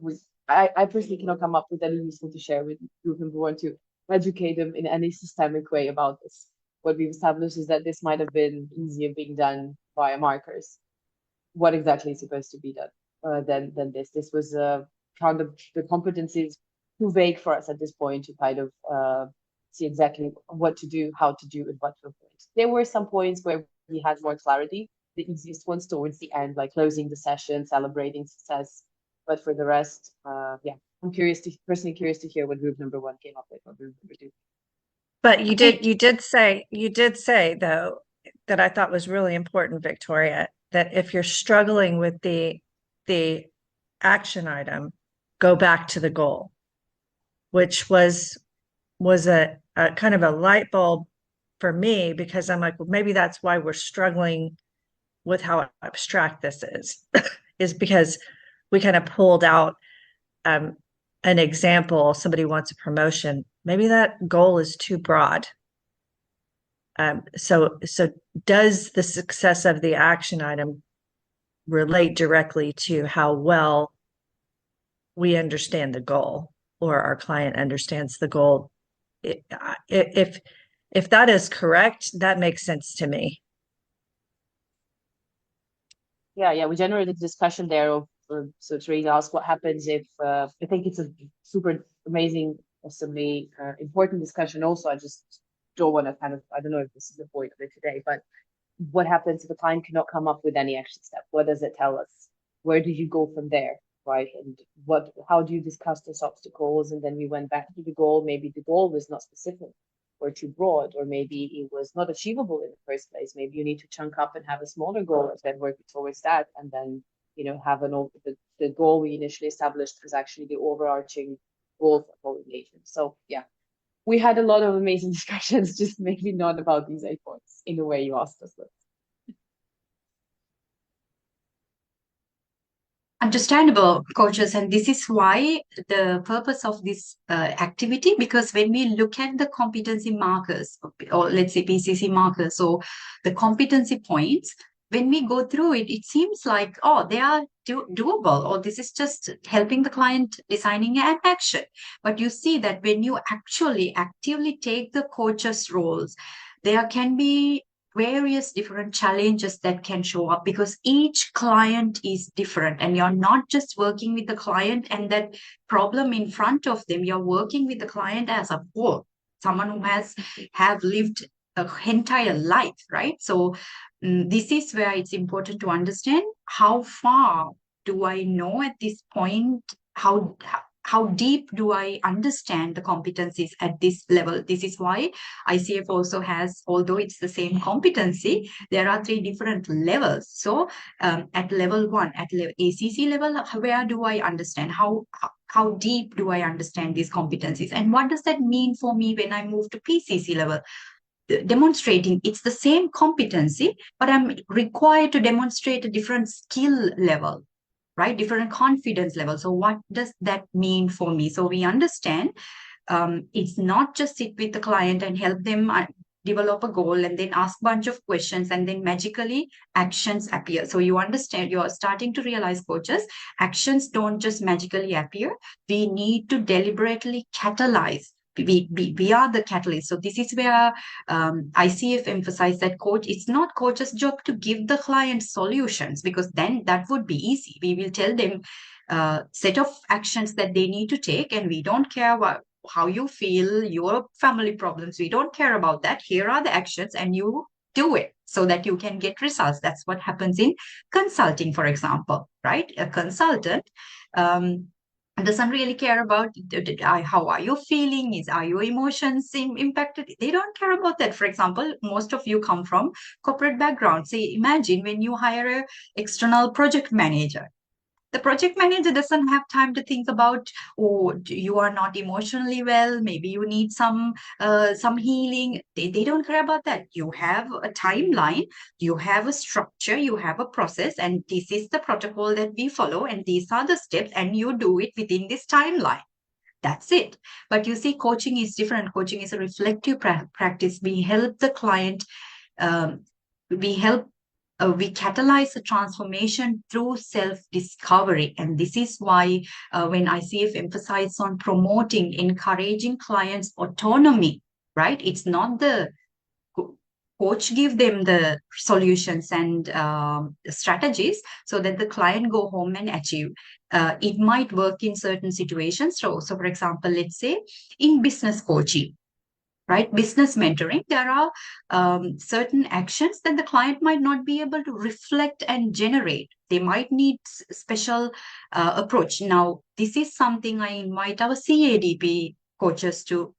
S3: I personally cannot come up with any useful to share with group number one to educate them in any systemic way about this. What we've established is that this might have been easier being done via markers. What exactly is supposed to be done than this? This was kind of the competencies too vague for us at this point to kind of see exactly what to do, how to do, and what to avoid. There were some points where we had more clarity. The easiest ones towards the end, like closing the session, celebrating success. But for the rest, yeah, I'm personally curious to hear what group number one came up with, or group number two.
S2: But you did say though that I thought was really important, Victoria, that if you're struggling with the action item, go back to the goal, which was a kind of a light bulb for me because I'm like, well, maybe that's why we're struggling with how abstract this is because we kind of pulled out an example. Somebody wants a promotion. Maybe that goal is too broad. So does the success of the action item relate directly to how well we understand the goal or our client understands the goal? If that is correct, that makes sense to me.
S3: Yeah, we generated a discussion there of so to really ask what happens if I think it's a super amazing, awesomely important discussion. Also, I just don't want to I don't know if this is the point of it today, but what happens if a client cannot come up with any action step? What does it tell us? Where do you go from there, right? And how do you discuss those obstacles? And then we went back to the goal. Maybe the goal was not specific or too broad, or maybe it was not achievable in the first place. Maybe you need to chunk up and have a smaller goal and then work towards that, and then have the goal we initially established was actually the overarching goal for pollination. So yeah, we had a lot of amazing discussions, just maybe not about these 8 points in the way you asked us.
S1: Understandable, coaches, and this is why the purpose of this activity, because when we look at the competency markers, or let's say PCC markers, or the competency points, when we go through it, it seems like, oh, they are doable, or this is just helping the client designing an action. But you see that when you actually actively take the coach's roles, there can be various different challenges that can show up because each client is different, and you're not just working with the client and that problem in front of them. You're working with the client as a whole, someone who have lived an entire life, right? So this is where it's important to understand how far do I know at this point, how deep do I understand the competencies at this level. This is why ICF also has, although it's the same competency, there are 3 different levels. So at level 1, at ACC level, where do I understand? How deep do I understand these competencies? And what does that mean for me when I move to PCC level? Demonstrating it's the same competency, but I'm required to demonstrate a different skill level, right? Different confidence level. So what does that mean for me? So we understand it's not just sit with the client and help them develop a goal and then ask a bunch of questions and then magically actions appear. So you understand, you are starting to realize, coaches, actions don't just magically appear. We need to deliberately catalyze. We are the catalyst. So this is where ICF emphasized that it's not coach's job to give the client solutions, because then that would be easy. We will tell them set of actions that they need to take, and we don't care how you feel, your family problems. We don't care about that. Here are the actions, and you do it so that you can get results. That's what happens in consulting, for example, right? A consultant doesn't really care about how are you feeling, are your emotions impacted. They don't care about that. For example, most of you come from corporate background. Say, imagine when you hire a external project manager. The project manager doesn't have time to think about, oh, you are not emotionally well, maybe you need some healing. They don't care about that. You have a timeline, you have a structure, you have a process, and this is the protocol that we follow, and these are the steps, and you do it within this timeline. That's it. But you see, coaching is different. Coaching is a reflective practice. We help the client, um, we help we catalyze a transformation through self-discovery. And this is why when ICF emphasizes on promoting, encouraging clients' autonomy, right? It's not the coach give them the solutions and strategies so that the client go home and achieve. It might work in certain situations. So for example, let's say in business coaching, right? Business mentoring, there are certain actions that the client might not be able to reflect and generate. They might need special approach. Now, this is something I invite our CADP coaches to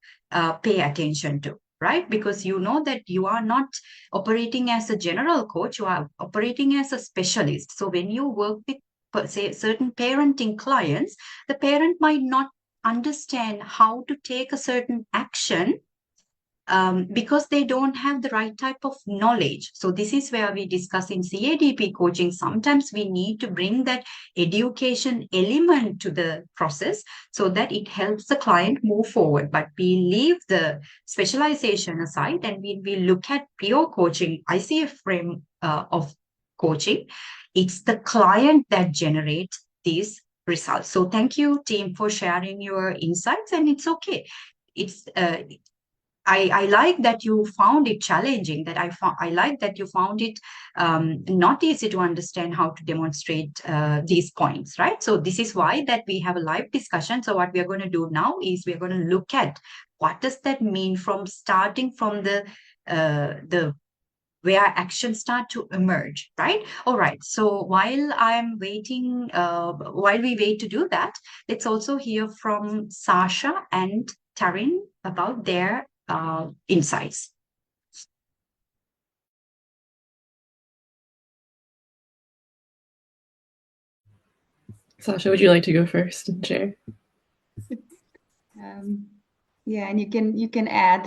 S1: pay attention to, right? Because you know that you are not operating as a general coach, you are operating as a specialist. So when you work with, say, certain parenting clients, the parent might not understand how to take a certain action because they don't have the right type of knowledge. So this is where we discuss in CADP coaching. Sometimes we need to bring that education element to the process so that it helps the client move forward. But we leave the specialization aside, and we look at pure coaching, ICF frame of coaching. It's the client that generates these results. So thank you, team, for sharing your insights, and it's okay. It's I like that you found it challenging, that I like that you found it not easy to understand how to demonstrate these points, right? So this is why that we have a live discussion. So what we are going to do now is we're going to look at what does that mean from starting from the where actions start to emerge, right? All right. So while I'm waiting, while we wait to do that, let's also hear from Sasha and Tarin about their insights.
S5: Sasha, would you like to go first and share?
S4: Yeah, and you can add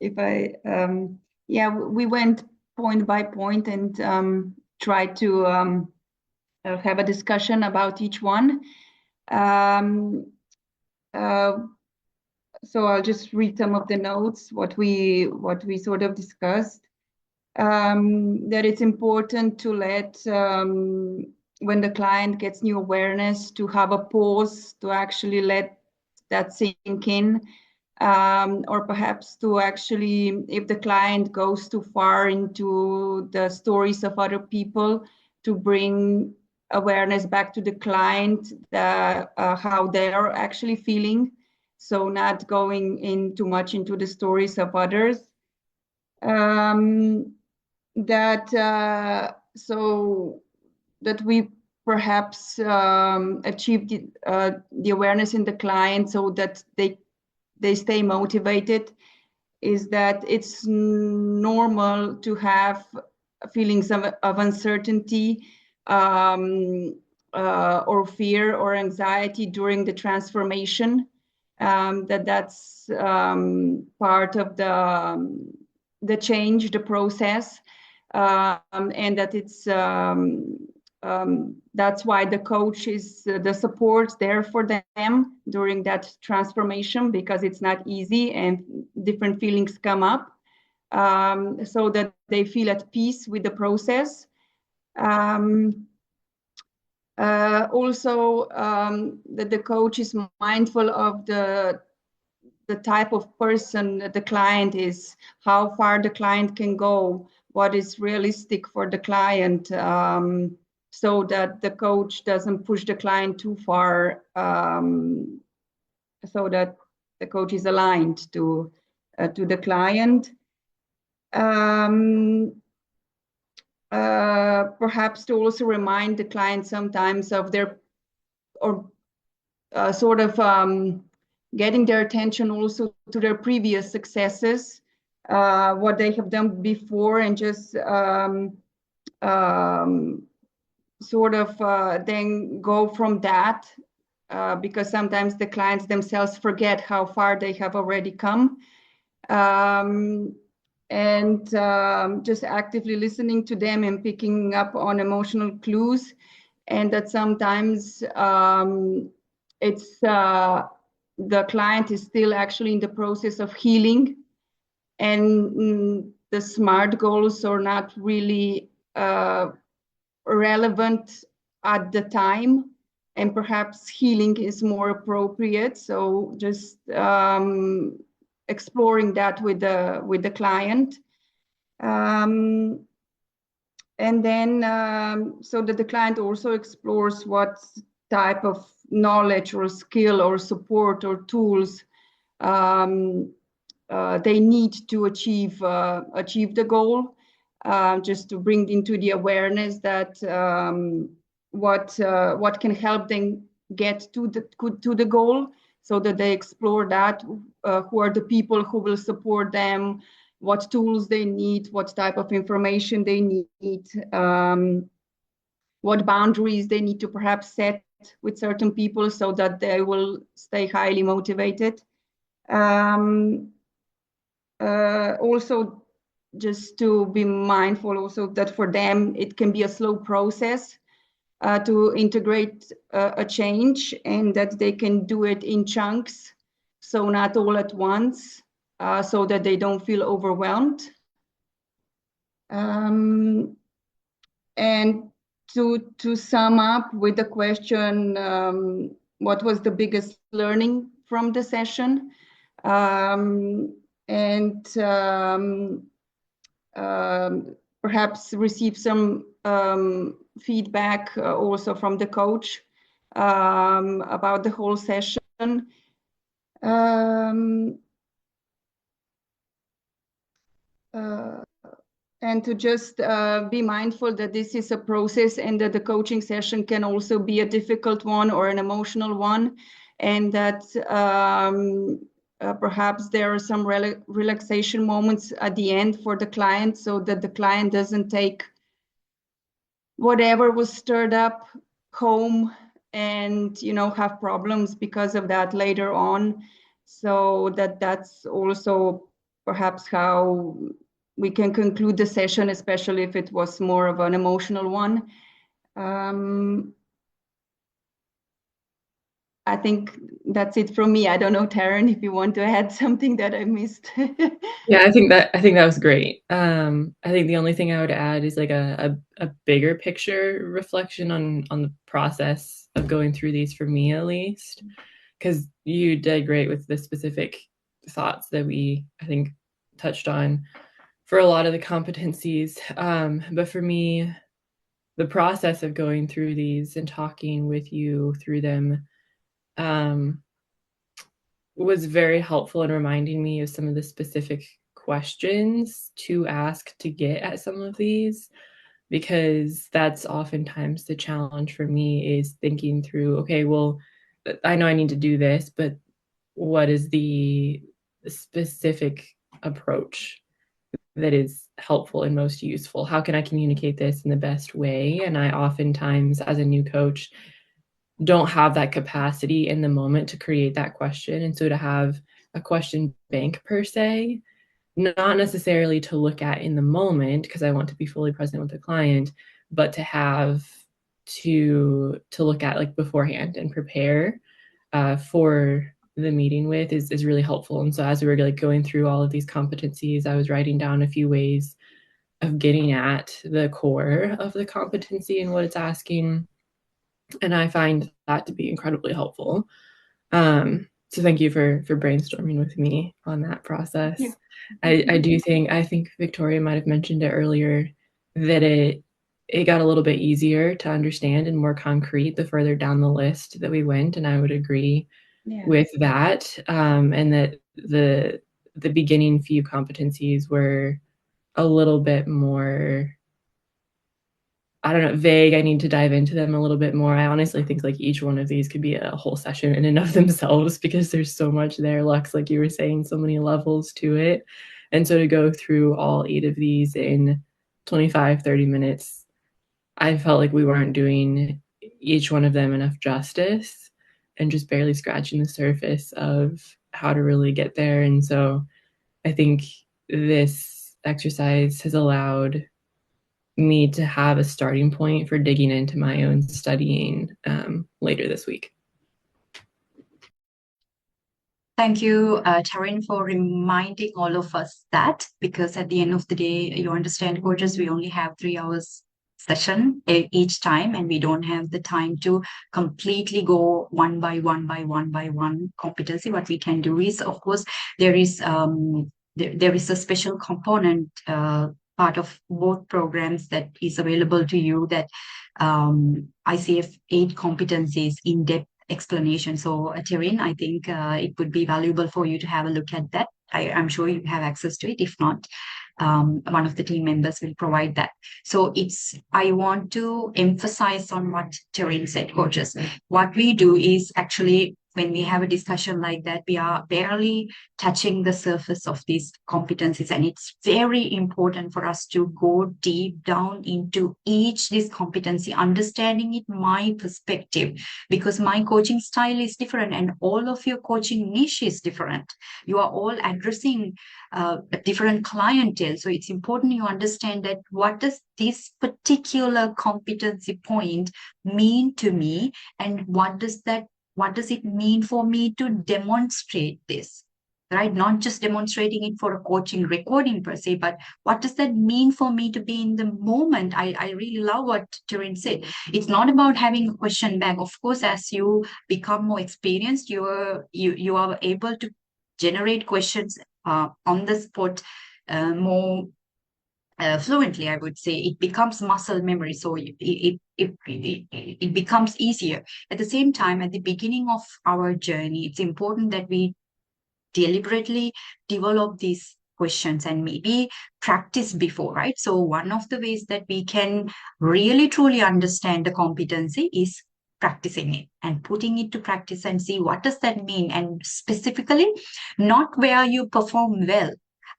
S4: if I yeah, we went point by point and tried to have a discussion about each one. So I'll just read some of the notes, what we sort of discussed. That it's important to let, when the client gets new awareness, to have a pause, to actually let that sink in, or perhaps to actually, if the client goes too far into the stories of other people, to bring awareness back to the client, how they're actually feeling. So not going in too much into the stories of others. So that we perhaps achieve the awareness in the client so that they stay motivated, is that it's normal to have feelings of uncertainty or fear or anxiety during the transformation. That's part of the change, the process, and that it's that's why the coach is the support there for them during that transformation, because it's not easy and different feelings come up, so that they feel at peace with the process. Also, that the coach is mindful of the type of person that the client is, how far the client can go, what is realistic for the client, so that the coach doesn't push the client too far, so that the coach is aligned to the client. Perhaps to also remind the client sometimes of their, or sort of getting their attention also to their previous successes, what they have done before, and just sort of then go from that, because sometimes the clients themselves forget how far they have already come. Just actively listening to them and picking up on emotional clues, and that sometimes it's the client is still actually in the process of healing, and the SMART goals are not really relevant at the time, and perhaps healing is more appropriate. So just exploring that with the client, and then so that the client also explores what type of knowledge or skill or support or tools they need to achieve the goal, just to bring into the awareness that what can help them get to the goal, so that they explore that, who are the people who will support them, what tools they need, what type of information they need, what boundaries they need to perhaps set with certain people so that they will stay highly motivated. Also, just to be mindful also that for them it can be a slow process to integrate a change, and that they can do it in chunks, so not all at once, so that they don't feel overwhelmed. And to sum up with the question, what was the biggest learning from the session? Perhaps receive some feedback also from the coach about the whole session. And to just be mindful that this is a process, and that the coaching session can also be a difficult one or an emotional one, and that perhaps there are some relaxation moments at the end for the client, so that the client doesn't take whatever was stirred up home and have problems because of that later on. So that's also perhaps how we can conclude the session, especially if it was more of an emotional one. I think that's it from me. I don't know, Taryn, if you want to add something that I missed.
S5: Yeah, I think that was great. I think the only thing I would add is like a bigger picture reflection on the process of going through these, for me at least, because you did great with the specific thoughts that we, I think, touched on for a lot of the competencies. But for me, the process of going through these and talking with you through them was very helpful in reminding me of some of the specific questions to ask to get at some of these, because that's oftentimes the challenge for me, is thinking through, okay, well, I know I need to do this, but what is the specific approach that is helpful and most useful? How can I communicate this in the best way? And I oftentimes, as a new coach, don't have that capacity in the moment to create that question. And so to have a question bank per se, not necessarily to look at in the moment, because I want to be fully present with the client, but to have to look at like beforehand and prepare for the meeting with is really helpful. And so as we were like going through all of these competencies, I was writing down a few ways of getting at the core of the competency and what it's asking. And I find that to be incredibly helpful. So thank you for brainstorming with me on that process.
S4: Yeah.
S5: I think Victoria might have mentioned it earlier, that it got a little bit easier to understand and more concrete the further down the list that we went. And I would agree with that, and that the beginning few competencies were a little bit more, I don't know, vague. I need to dive into them a little bit more. I honestly think like each one of these could be a whole session in and of themselves because there's so much there, Lux, like you were saying, so many levels to it. And so to go through all 8 of these in 25, 30 minutes, I felt like we weren't doing each one of them enough justice and just barely scratching the surface of how to really get there. And so I think this exercise has allowed me to have a starting point for digging into my own studying later this week.
S1: Thank you, Taryn, for reminding all of us that, because at the end of the day, you understand, coaches, we only have 3 hours session each time, and we don't have the time to completely go one by one competency. What we can do is, of course, there is there is a special component part of both programs that is available to you, that ICF 8 competencies in-depth explanation. So Taryn, I think it would be valuable for you to have a look at that. I'm sure you have access to it. If not, one of the team members will provide that. So I want to emphasize on what Taryn said, coaches. What we do is actually, when we have a discussion like that, we are barely touching the surface of these competencies. And it's very important for us to go deep down into this competency, understanding it, my perspective, because my coaching style is different and all of your coaching niche is different. You are all addressing a different clientele. So it's important you understand that what does this particular competency point mean to me, and what does it mean for me to demonstrate this, right? Not just demonstrating it for a coaching recording per se, but what does that mean for me to be in the moment? I really love what Taryn said. It's not about having a question bank. Of course, as you become more experienced, you are able to generate questions on the spot more fluently, I would say. It becomes muscle memory, so it becomes easier. At the same time, at the beginning of our journey, it's important that we deliberately develop these questions and maybe practice before, right? So one of the ways that we can really truly understand the competency is practicing it and putting it to practice and see what does that mean. And specifically, not where you perform well,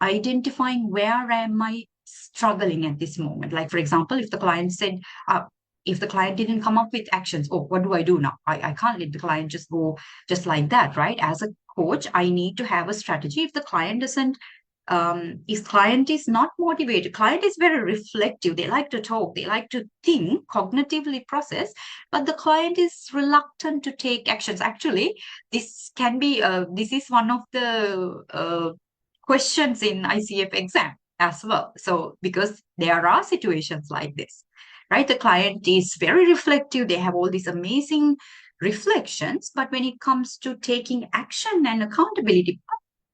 S1: identifying where am I struggling at this moment. Like, for example, if the client said, if the client didn't come up with actions, oh, what do I do now? I can't let the client just go just like that, right? As a coach, I need to have a strategy. If the client doesn't, if client is not motivated, client is very reflective. They like to talk, they like to think, cognitively process, but the client is reluctant to take actions. Actually, this can be, this is one of the questions in ICF exam as well. So, because there are situations like this, right? The client is very reflective. They have all these amazing reflections, but when it comes to taking action and accountability,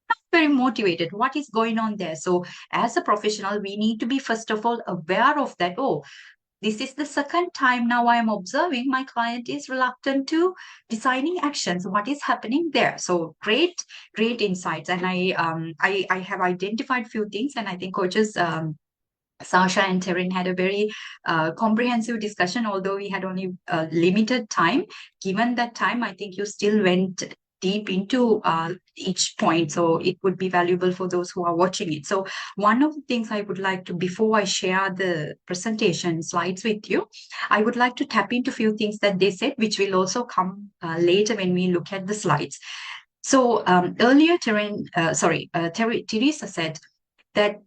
S1: not very motivated. What is going on there? So as a professional, we need to be, first of all, aware of that. Oh, this is the second time now I am observing my client is reluctant to designing actions. What is happening there? So great insights. And I have identified a few things, and I think coaches, Sasha and Taryn had a very comprehensive discussion, although we had only limited time. Given that time, I think you still went deep into each point. So it would be valuable for those who are watching it. So one of the things I would like to, before I share the presentation slides with you, I would like to tap into a few things that they said, which will also come later when we look at the slides. So earlier, Teresa said that,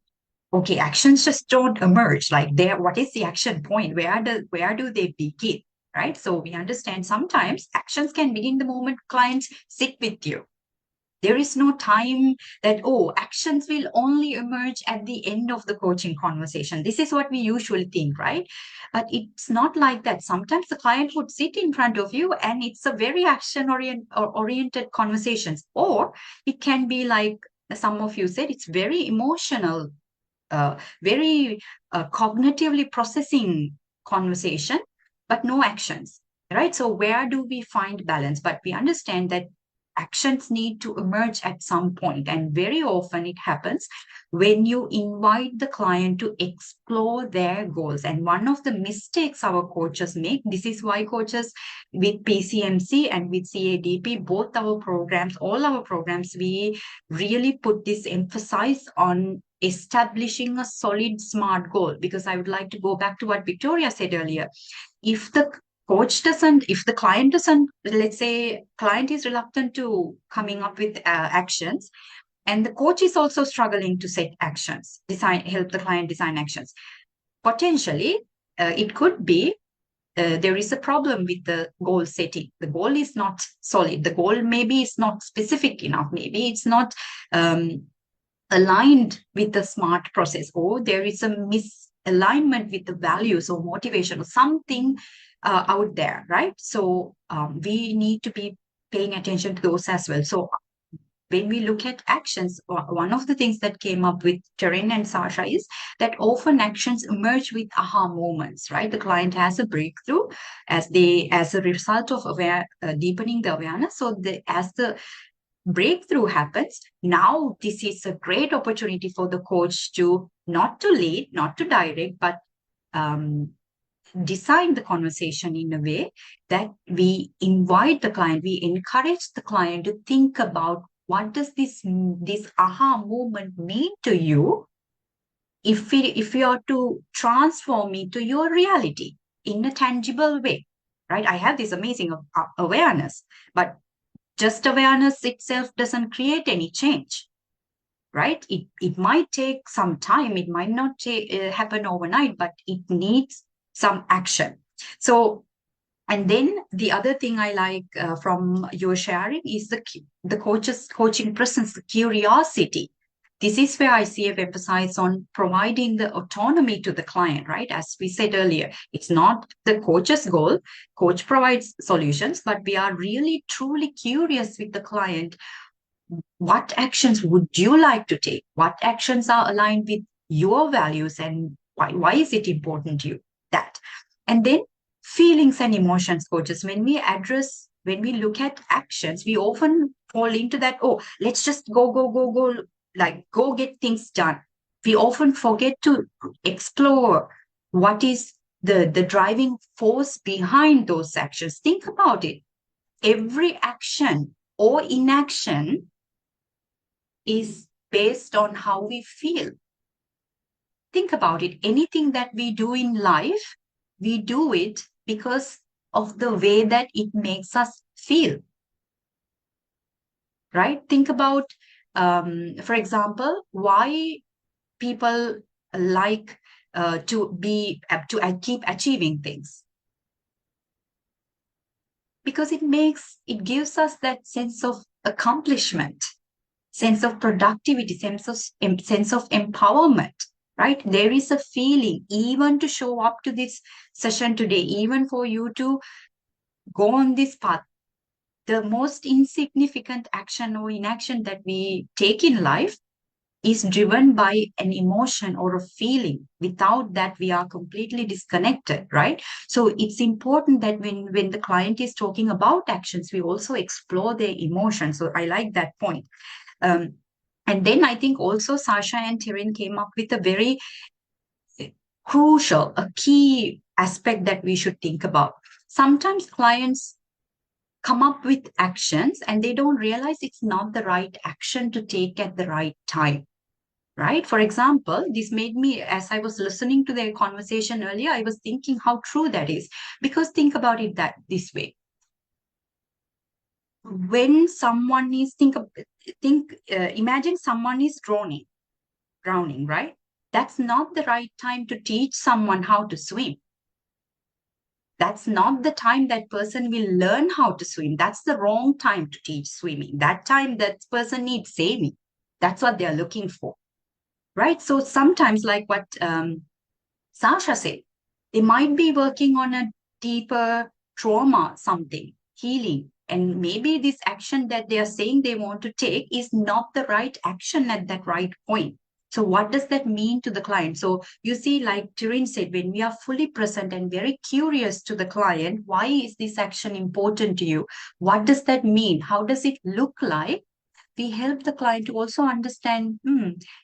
S1: okay, actions just don't emerge. Like, what is the action point? Where do they begin? Right? So we understand sometimes actions can begin the moment clients sit with you. There is no time that, oh, actions will only emerge at the end of the coaching conversation. This is what we usually think, right? But it's not like that. Sometimes the client would sit in front of you and it's a very action-oriented conversations. Or it can be like some of you said, it's very emotional, very cognitively processing conversation, but no actions, right? So where do we find balance? But we understand that actions need to emerge at some point, and very often it happens when you invite the client to explore their goals. And one of the mistakes our coaches make, this is why coaches with PCMC and with CADP, both our programs, all our programs, we really put this emphasis on establishing a solid SMART goal. Because I would like to go back to what Victoria said earlier. If the client doesn't, let's say client is reluctant to coming up with actions, and the coach is also struggling to set actions, help the client design actions, potentially it could be there is a problem with the goal setting. The goal is not solid. The goal maybe is not specific enough. Maybe it's not aligned with the SMART process, or there is a misalignment with the values or motivation or something out there, right? So we need to be paying attention to those as well. So when we look at actions, one of the things that came up with Terren and Sasha is that often actions emerge with aha moments, right? The client has a breakthrough as a result of deepening the awareness. So as the breakthrough happens, now this is a great opportunity for the coach to not to lead, not to direct, but design the conversation in a way that we invite the client, we encourage the client to think about what does this aha moment mean to you if we are to transform it to your reality in a tangible way, right? I have this amazing awareness, but just awareness itself doesn't create any change, right? It might take some time. It might not happen overnight, but it needs some action. So, and then the other thing I like from your sharing is the coaching presence, the curiosity. This is where ICF emphasizes on providing the autonomy to the client, right? As we said earlier, it's not the coach's goal. Coach provides solutions, but we are really truly curious with the client. What actions would you like to take? What actions are aligned with your values, and why is it important to you? That. And then feelings and emotions, coaches, when we look at actions, we often fall into that, oh, let's just go, like go get things done. We often forget to explore what is the driving force behind those actions. Think about it. Every action or inaction is based on how we feel. Think about it. Anything that we do in life, we do it because of the way that it makes us feel, right? Think about, for example, why people like to keep achieving things. Because it gives us that sense of accomplishment, sense of productivity, sense of empowerment, right? There is a feeling, even to show up to this session today, even for you to go on this path, the most insignificant action or inaction that we take in life is driven by an emotion or a feeling. Without that, we are completely disconnected, right? So it's important that when the client is talking about actions, we also explore their emotions. So I like that point. And then I think also Sasha and Terren came up with a very crucial, a key aspect that we should think about. Sometimes clients come up with actions and they don't realize it's not the right action to take at the right time, right? For example, this made me, as I was listening to their conversation earlier, I was thinking how true that is. Because think about it this way. When someone is imagine someone is drowning, right? That's not the right time to teach someone how to swim. That's not the time that person will learn how to swim. That's the wrong time to teach swimming. That time that person needs saving. That's what they're looking for, right? So sometimes, like what Sasha said, they might be working on a deeper trauma, something, healing. And maybe this action that they are saying they want to take is not the right action at that right point. So what does that mean to the client? So you see, like Tirin said, when we are fully present and very curious to the client, why is this action important to you? What does that mean? How does it look like? We help the client to also understand,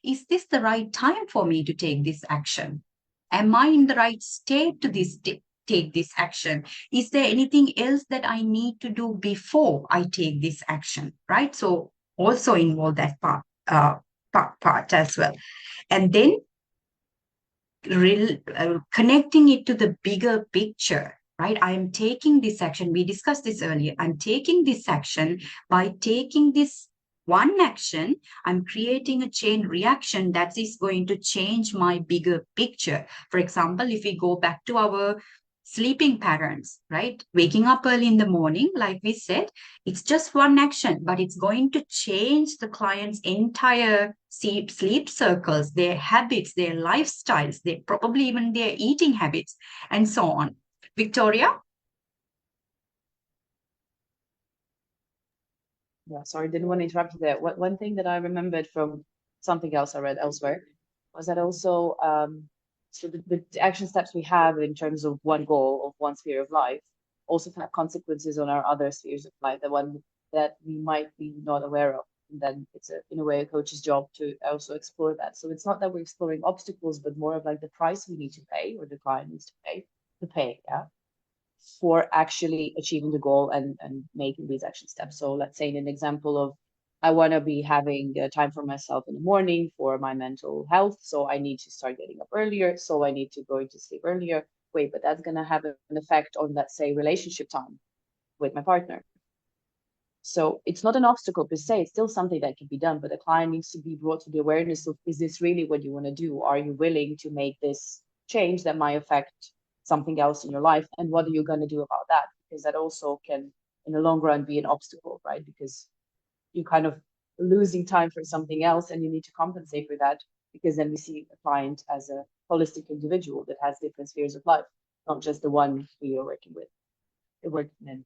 S1: is this the right time for me to take this action? Am I in the right state to take this action? Is there anything else that I need to do before I take this action? Right? So also involve that part as well. And then connecting it to the bigger picture, right? I am taking this action. We discussed this earlier. I'm taking this action. By taking this one action, I'm creating a chain reaction that is going to change my bigger picture. For example, if we go back to our sleeping patterns, right? Waking up early in the morning, like we said, it's just one action, but it's going to change the client's entire sleep circles, their habits, their lifestyles, their probably even their eating habits, and so on. Victoria?
S3: Yeah, sorry, didn't want to interrupt you there. One thing that I remembered from something else I read elsewhere was that also, so the action steps we have in terms of one goal of one sphere of life also have consequences on our other spheres of life, the one that we might be not aware of. And then it's in a way a coach's job to also explore that. So it's not that we're exploring obstacles, but more of like the price we need to pay or the client needs to pay, yeah, for actually achieving the goal and making these action steps. So let's say in an example of, I want to be having time for myself in the morning for my mental health. So I need to start getting up earlier. So I need to go to sleep earlier. Wait, but that's going to have an effect on, let's say, relationship time with my partner. So it's not an obstacle per se, it's still something that can be done, but the client needs to be brought to the awareness of, is this really what you want to do? Are you willing to make this change that might affect something else in your life? And what are you going to do about that? Because that also can, in the long run, be an obstacle, right? Because you're kind of losing time for something else and you need to compensate for that, because then we see a client as a holistic individual that has different spheres of life, not just the one we are working with, working in.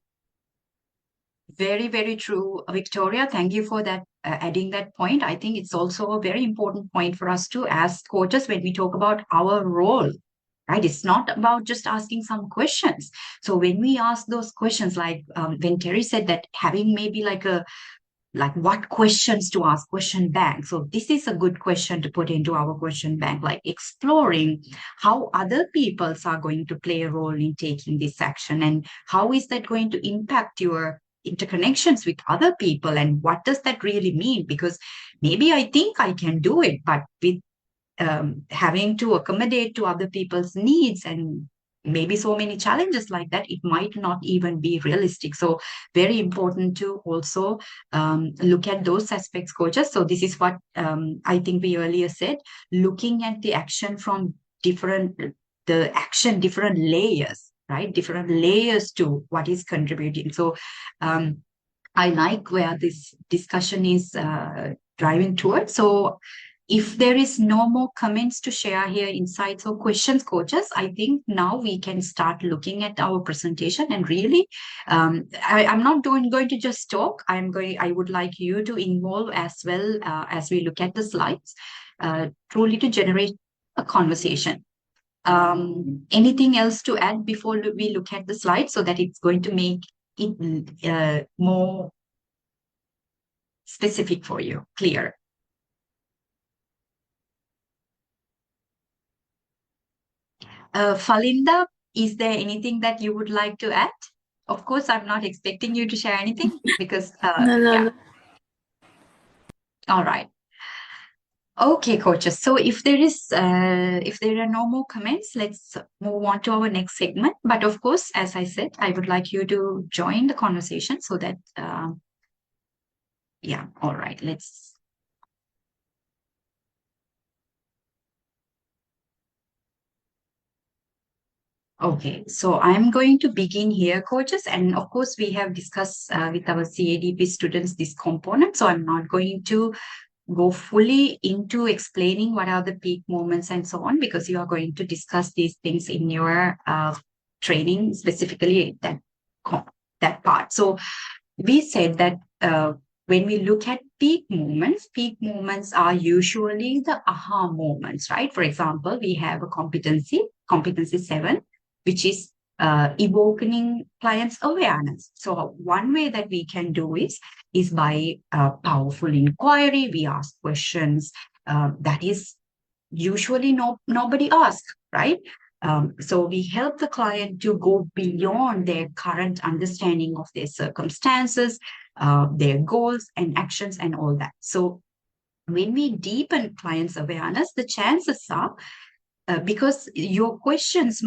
S1: Very, very true, Victoria. Thank you for that, adding that point. I think it's also a very important point for us to ask coaches when we talk about our role, right? It's not about just asking some questions. So when we ask those questions, like when Terry said that having maybe like what questions to ask, question bank. So this is a good question to put into our question bank, like exploring how other peoples are going to play a role in taking this action, and how is that going to impact your interconnections with other people, and what does that really mean? Because maybe I think I can do it, but with having to accommodate to other people's needs and maybe so many challenges like that, it might not even be realistic. So very important to also look at those aspects, coaches. So this is what I think we earlier said, looking at the action from different layers, right? Different layers to what is contributing. So I like where this discussion is driving towards. So if there is no more comments to share here, insights or questions, coaches, I think now we can start looking at our presentation and really, I'm not going to just talk. I would like you to involve as well as we look at the slides, truly to generate a conversation. Anything else to add before we look at the slides so that it's going to make it more specific for you, clear? Falinda, is there anything that you would like to add? Of course, I'm not expecting you to share anything because,
S6: No.
S1: All right. Okay, coaches. So if there are no more comments, let's move on to our next segment. But of course, as I said, I would like you to join the conversation so that, yeah, all right, let's. Okay, so I'm going to begin here, coaches. And of course, we have discussed with our CADP students this component. So I'm not going to go fully into explaining what are the peak moments and so on, because you are going to discuss these things in your training, specifically that part. So we said that when we look at peak moments are usually the aha moments, right? For example, we have a competency 7, which is evoking clients' awareness. So one way that we can do is by powerful inquiry. We ask questions that is usually nobody asks, right? So we help the client to go beyond their current understanding of their circumstances, their goals and actions and all that. So when we deepen clients' awareness, the chances are, because your questions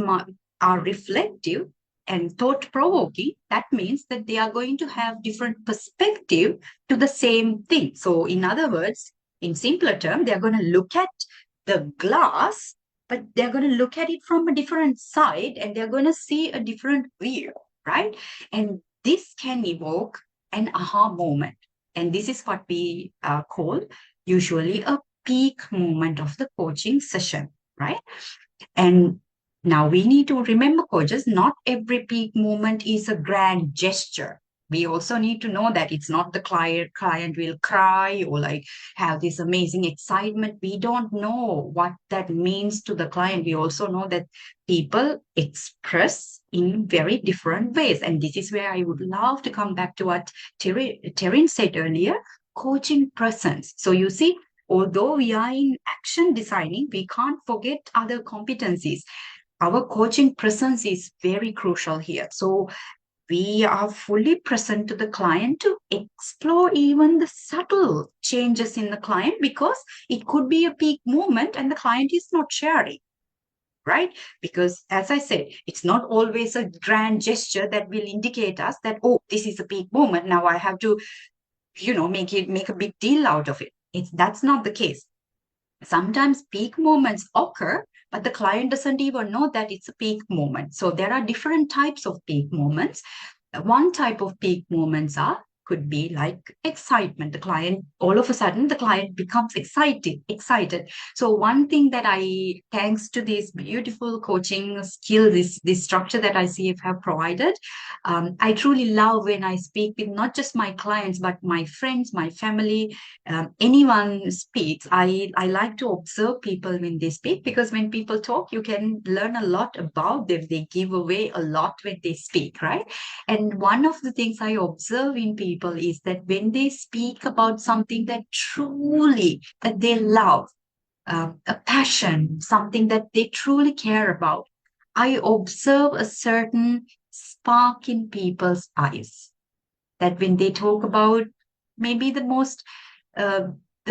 S1: are reflective and thought-provoking, that means that they are going to have different perspective to the same thing. So in other words, in simpler terms, they're going to look at the glass, but they're going to look at it from a different side and they're going to see a different view, right? And this can evoke an aha moment. And this is what we call usually a peak moment of the coaching session, right? And now we need to remember, coaches, not every peak moment is a grand gesture. We also need to know that it's not the client will cry or like have this amazing excitement. We don't know what that means to the client. We also know that people express in very different ways. And this is where I would love to come back to what Terrin said earlier, coaching presence. So you see, although we are in action designing, we can't forget other competencies. Our coaching presence is very crucial here. So we are fully present to the client to explore even the subtle changes in the client, because it could be a peak moment and the client is not sharing, right? Because as I said, it's not always a grand gesture that will indicate us that, oh, this is a peak moment. Now I have to, make a big deal out of it. That's not the case. Sometimes peak moments occur, but the client doesn't even know that it's a peak moment. So there are different types of peak moments. One type of peak moments could be like excitement. The client, all of a sudden, the client becomes excited. So one thing that thanks to this beautiful coaching skill, this structure that ICF have provided, I truly love when I speak with not just my clients, but my friends, my family, anyone speaks. I like to observe people when they speak, because when people talk, you can learn a lot about them. They give away a lot when they speak, right? And one of the things I observe in people is that when they speak about something that they love, a passion, something that they truly care about, I observe a certain spark in people's eyes. That when they talk about maybe the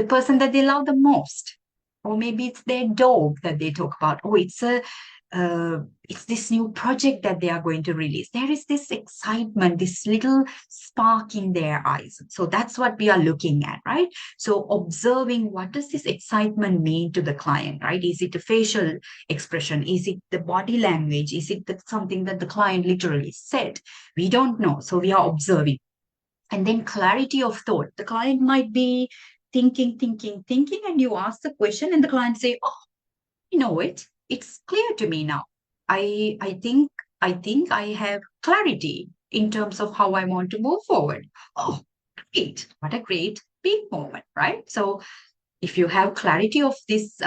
S1: person that they love the most, or maybe it's their dog that they talk about, oh, it's this new project that they are going to release. There is this excitement, this little spark in their eyes. So that's what we are looking at, right? So observing, what does this excitement mean to the client, right? Is it a facial expression? Is it the body language? Is it something that the client literally said? We don't know. So we are observing. And then clarity of thought. The client might be thinking, and you ask the question and the client say, oh, you know it. It's clear to me now. I think I have clarity in terms of how I want to move forward. Oh, great. What a great big moment, right? So if you have clarity of this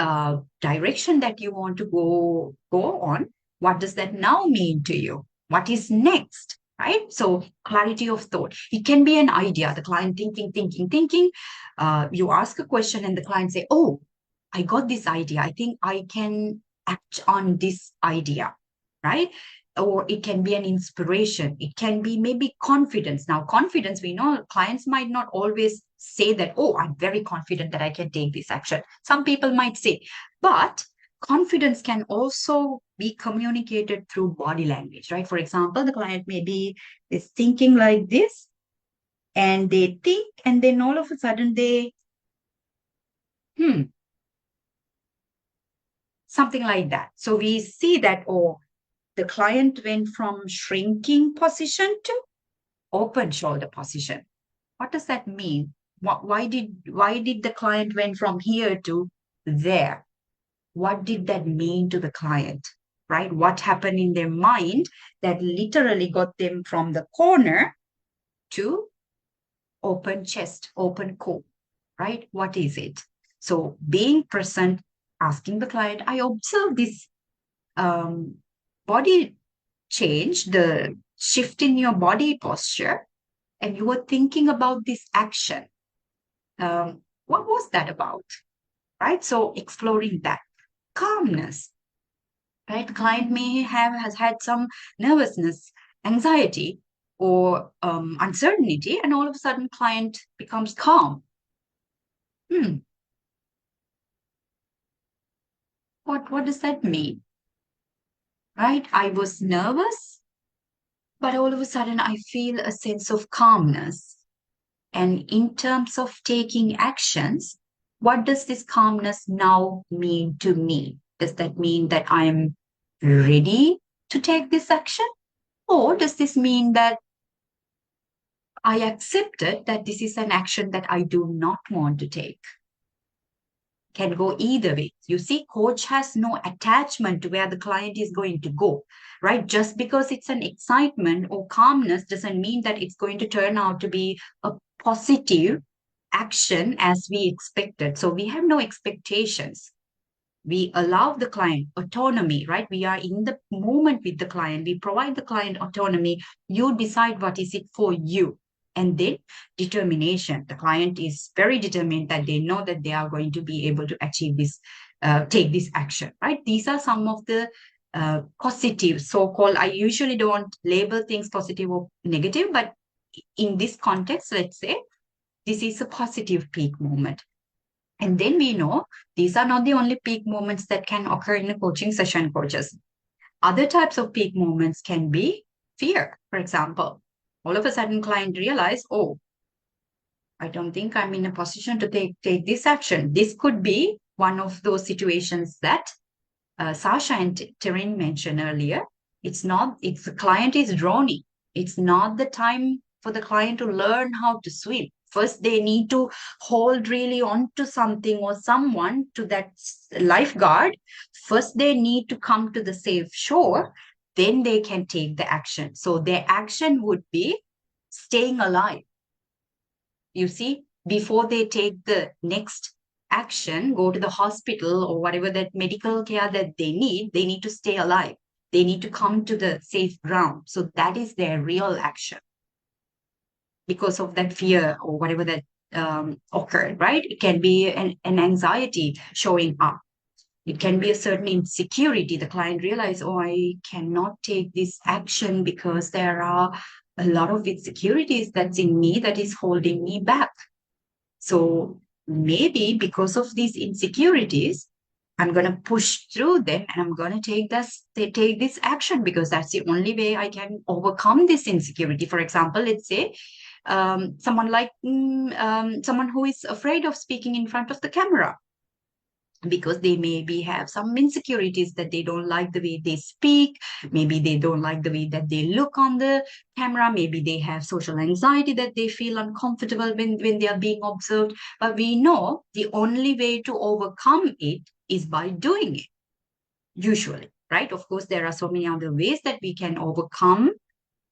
S1: direction that you want to go on, what does that now mean to you? What is next? Right? So clarity of thought. It can be an idea. The client thinking. You ask a question and the client say, oh, I got this idea. I think I can act on this idea, right? Or it can be an inspiration. It can be maybe confidence. Now, confidence, we know clients might not always say that, oh, I'm very confident that I can take this action. Some people might say, but confidence can also be communicated through body language, right? For example, the client maybe is thinking like this, and they think, and then all of a sudden they, something like that. So we see that, oh, the client went from shrinking position to open shoulder position. What does that mean? Why did the client went from here to there? What did that mean to the client, right? What happened in their mind that literally got them from the corner to open chest, open core? right? What is it? So being present, asking the client, I observe this body change, the shift in your body posture, and you were thinking about this action. What was that about? Right? So exploring that. Calmness, right? The client has had some nervousness, anxiety, or uncertainty, and all of a sudden client becomes calm. What does that mean? Right? I was nervous, but all of a sudden I feel a sense of calmness. And in terms of taking actions, what does this calmness now mean to me? Does that mean that I'm ready to take this action? Or does this mean that I accepted that this is an action that I do not want to take? Can go either way. You see, coach has no attachment to where the client is going to go, right? Just because it's an excitement or calmness doesn't mean that it's going to turn out to be a positive action as we expected. So we have no expectations. We allow the client autonomy, right? We are in the moment with the client. We provide the client autonomy. You decide what is it for you. And then determination. The client is very determined that they know that they are going to be able to achieve this, take this action, right? These are some of the positive, so-called, I usually don't label things positive or negative, but in this context, let's say, this is a positive peak moment. And then we know these are not the only peak moments that can occur in a coaching session, coaches. Other types of peak moments can be fear, for example. All of a sudden, client realize, oh, I don't think I'm in a position to take this action. This could be one of those situations that Sasha and Terrin mentioned earlier. It's the client is drowning. It's not the time for the client to learn how to swim. First, they need to hold really onto something or someone, to that lifeguard. First, they need to come to the safe shore. Then they can take the action. So their action would be staying alive. You see, before they take the next action, go to the hospital or whatever that medical care that they need to stay alive. They need to come to the safe ground. So that is their real action because of that fear or whatever that occurred, right? It can be an anxiety showing up. It can be a certain insecurity. The client realizes, oh, I cannot take this action because there are a lot of insecurities that's in me that is holding me back. So maybe because of these insecurities, I'm going to push through them and I'm going to take this action because that's the only way I can overcome this insecurity. For example, let's say someone who is afraid of speaking in front of the camera, because they maybe have some insecurities that they don't like the way they speak. Maybe they don't like the way that they look on the camera. Maybe they have social anxiety that they feel uncomfortable when they are being observed. But we know the only way to overcome it is by doing it, usually, right? Of course, there are so many other ways that we can overcome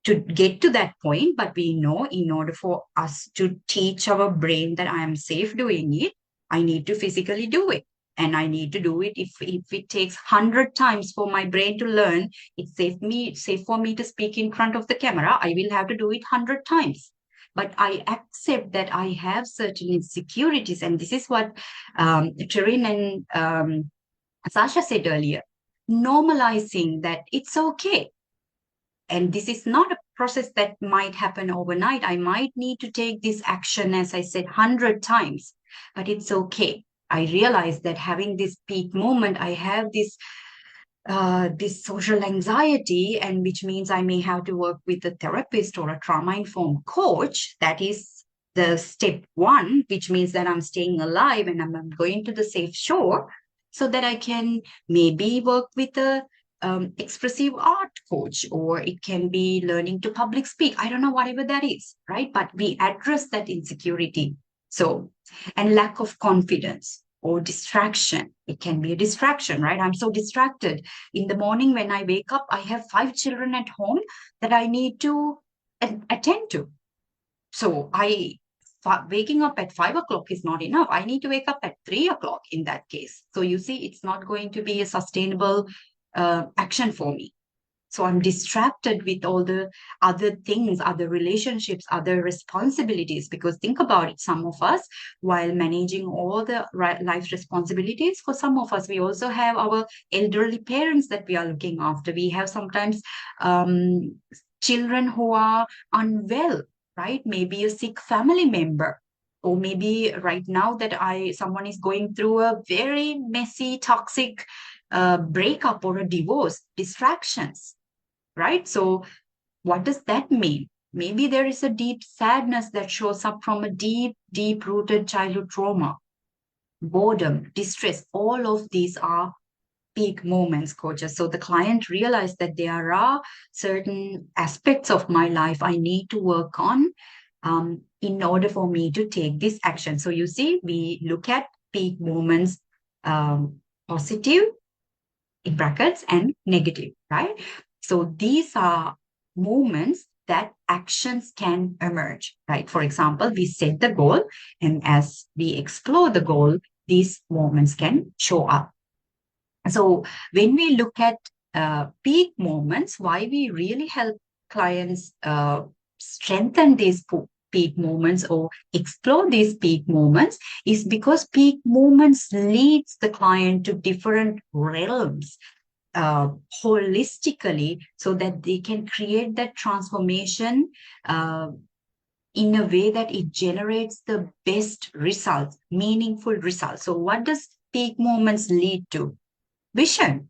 S1: to get to that point. But we know in order for us to teach our brain that I am safe doing it, I need to physically do it. And I need to do it. If it takes 100 times for my brain to learn, it's safe for me to speak in front of the camera, I will have to do it 100 times. But I accept that I have certain insecurities. And this is what Terrin and Sasha said earlier, normalizing that it's okay. And this is not a process that might happen overnight. I might need to take this action, as I said, 100 times, but it's okay. I realize that having this peak moment, I have this social anxiety, and which means I may have to work with a therapist or a trauma-informed coach. That is the step one, which means that I'm staying alive and I'm going to the safe shore so that I can maybe work with a expressive art coach, or it can be learning to public speak. I don't know, whatever that is, right? But we address that insecurity. So, and lack of confidence or distraction. It can be a distraction, right? I'm so distracted. In the morning when I wake up, I have 5 children at home that I need to attend to. So I waking up at 5 o'clock is not enough. I need to wake up at 3 o'clock in that case. So you see, it's not going to be a sustainable action for me. So I'm distracted with all the other things, other relationships, other responsibilities. Because think about it, some of us, while managing all the life responsibilities, for some of us, we also have our elderly parents that we are looking after. We have sometimes children who are unwell, right? Maybe a sick family member. Or maybe right now that someone is going through a very messy, toxic breakup or a divorce, distractions, right? So what does that mean? Maybe there is a deep sadness that shows up from a deep, deep rooted childhood trauma, boredom, distress. All of these are peak moments, coaches. So the client realized that there are certain aspects of my life I need to work on in order for me to take this action. So you see, we look at peak moments, positive in brackets and negative, right? So these are moments that actions can emerge, right? For example, we set the goal, and as we explore the goal, these moments can show up. So when we look at peak moments, why we really help clients strengthen these peak moments or explore these peak moments is because peak moments leads the client to different realms holistically, so that they can create that transformation in a way that it generates the best results, meaningful results. So what does peak moments lead to? Vision,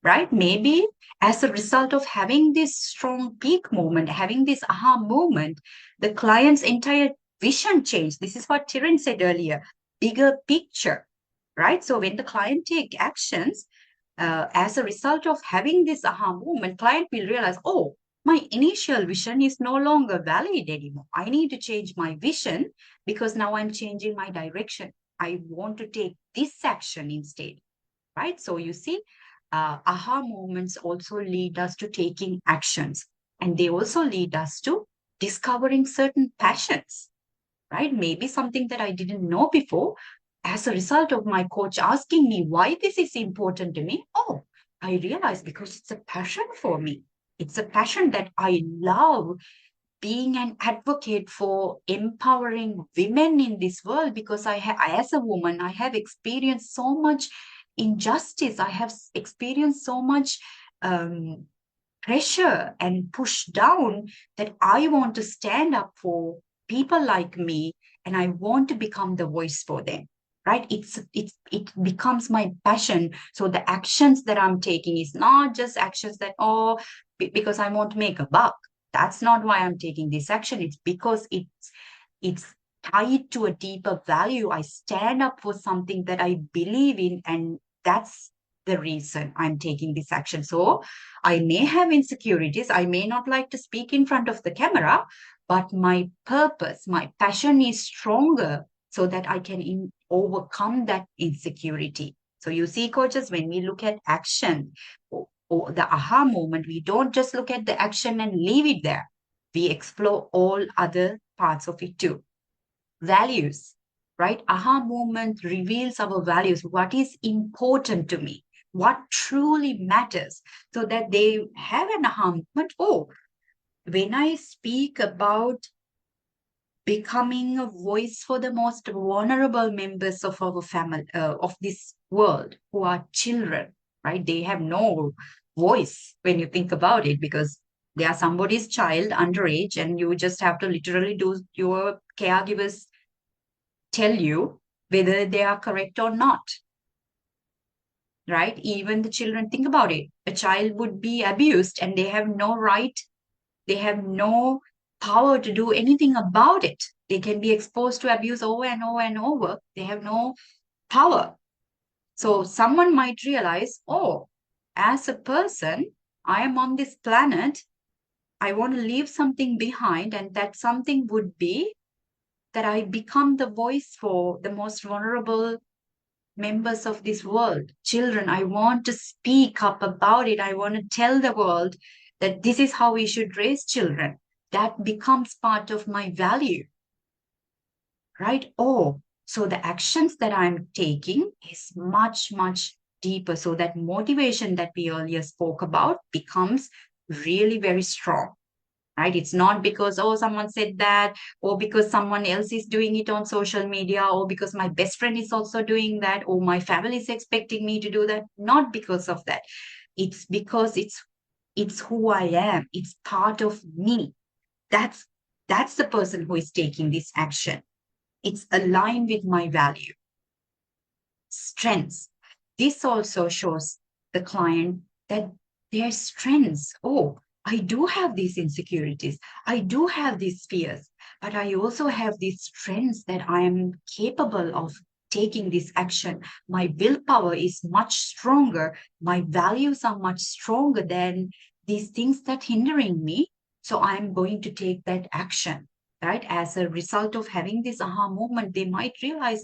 S1: right? Maybe as a result of having this strong peak moment, having this aha moment, the client's entire vision changed. This is what Tiran said earlier, bigger picture, right? So when the client take actions, as a result of having this aha moment, client will realize, oh, my initial vision is no longer valid anymore. I need to change my vision because now I'm changing my direction. I want to take this action instead, right? So you see, aha moments also lead us to taking actions, and they also lead us to discovering certain passions, right? Maybe something that I didn't know before. As a result of my coach asking me why this is important to me, oh, I realized because it's a passion for me. It's a passion that I love being an advocate for empowering women in this world, because as a woman, I have experienced so much injustice. I have experienced so much pressure and push down that I want to stand up for people like me, and I want to become the voice for them. Right? It becomes my passion. So the actions that I'm taking is not just actions that, because I want to make a buck. That's not why I'm taking this action. It's because it's tied to a deeper value. I stand up for something that I believe in, and that's the reason I'm taking this action. So I may have insecurities. I may not like to speak in front of the camera, but my purpose, my passion is stronger so that I can overcome that insecurity. So you see, coaches, when we look at action or the aha moment, we don't just look at the action and leave it there. We explore all other parts of it too. Values, right? Aha moment reveals our values, what is important to me, what truly matters, so that they have an aha moment. Oh, when I speak about becoming a voice for the most vulnerable members of our family, of this world, who are children, right? They have no voice when you think about it, because they are somebody's child underage, and you just have to literally do your caregivers tell you whether they are correct or not, right? Even the children, think about it. A child would be abused and they have no right, they have no power to do anything about it. They can be exposed to abuse over and over and over. They have no power. So someone might realize, oh, as a person, I am on this planet. I want to leave something behind, and that something would be that I become the voice for the most vulnerable members of this world, children. I want to speak up about it. I want to tell the world that this is how we should raise children. That becomes part of my value. right? Oh, so the actions that I'm taking is much, much deeper. So that motivation that we earlier spoke about becomes really very strong, right? It's not because, oh, someone said that, or because someone else is doing it on social media, or because my best friend is also doing that, or my family is expecting me to do that. Not because of that. It's because it's who I am. It's part of me. That's the person who is taking this action. It's aligned with my value, strengths. This also shows the client that their strengths. Oh, I do have these insecurities. I do have these fears, but I also have these strengths that I am capable of taking this action. My willpower is much stronger. My values are much stronger than these things that hindering me. So I'm going to take that action, right? As a result of having this aha moment, they might realize,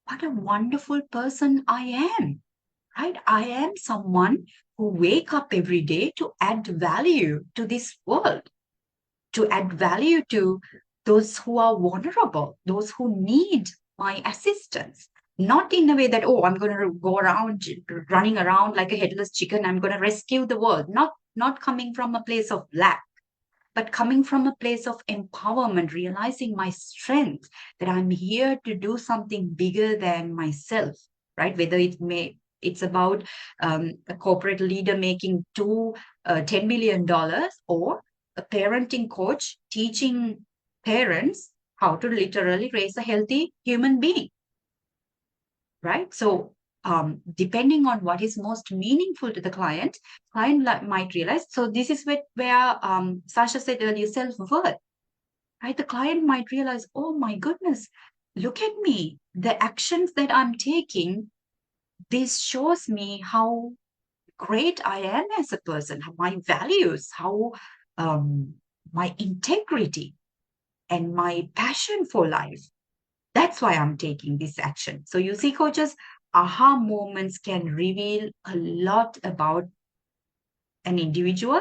S1: what a wonderful person I am, right? I am someone who wake up every day to add value to this world, to add value to those who are vulnerable, those who need my assistance. Not in a way that, oh, I'm going to go around running around like a headless chicken. I'm going to rescue the world. Not coming from a place of lack, but coming from a place of empowerment, realizing my strength, that I'm here to do something bigger than myself, right? Whether it's about a corporate leader making $10 million, or a parenting coach teaching parents how to literally raise a healthy human being, right? So depending on what is most meaningful to the client might realize. So this is where Sasha said earlier, self-worth, right? The client might realize, oh my goodness, look at me. The actions that I'm taking, this shows me how great I am as a person, my values, how my integrity and my passion for life. That's why I'm taking this action. So you see, coaches, aha moments can reveal a lot about an individual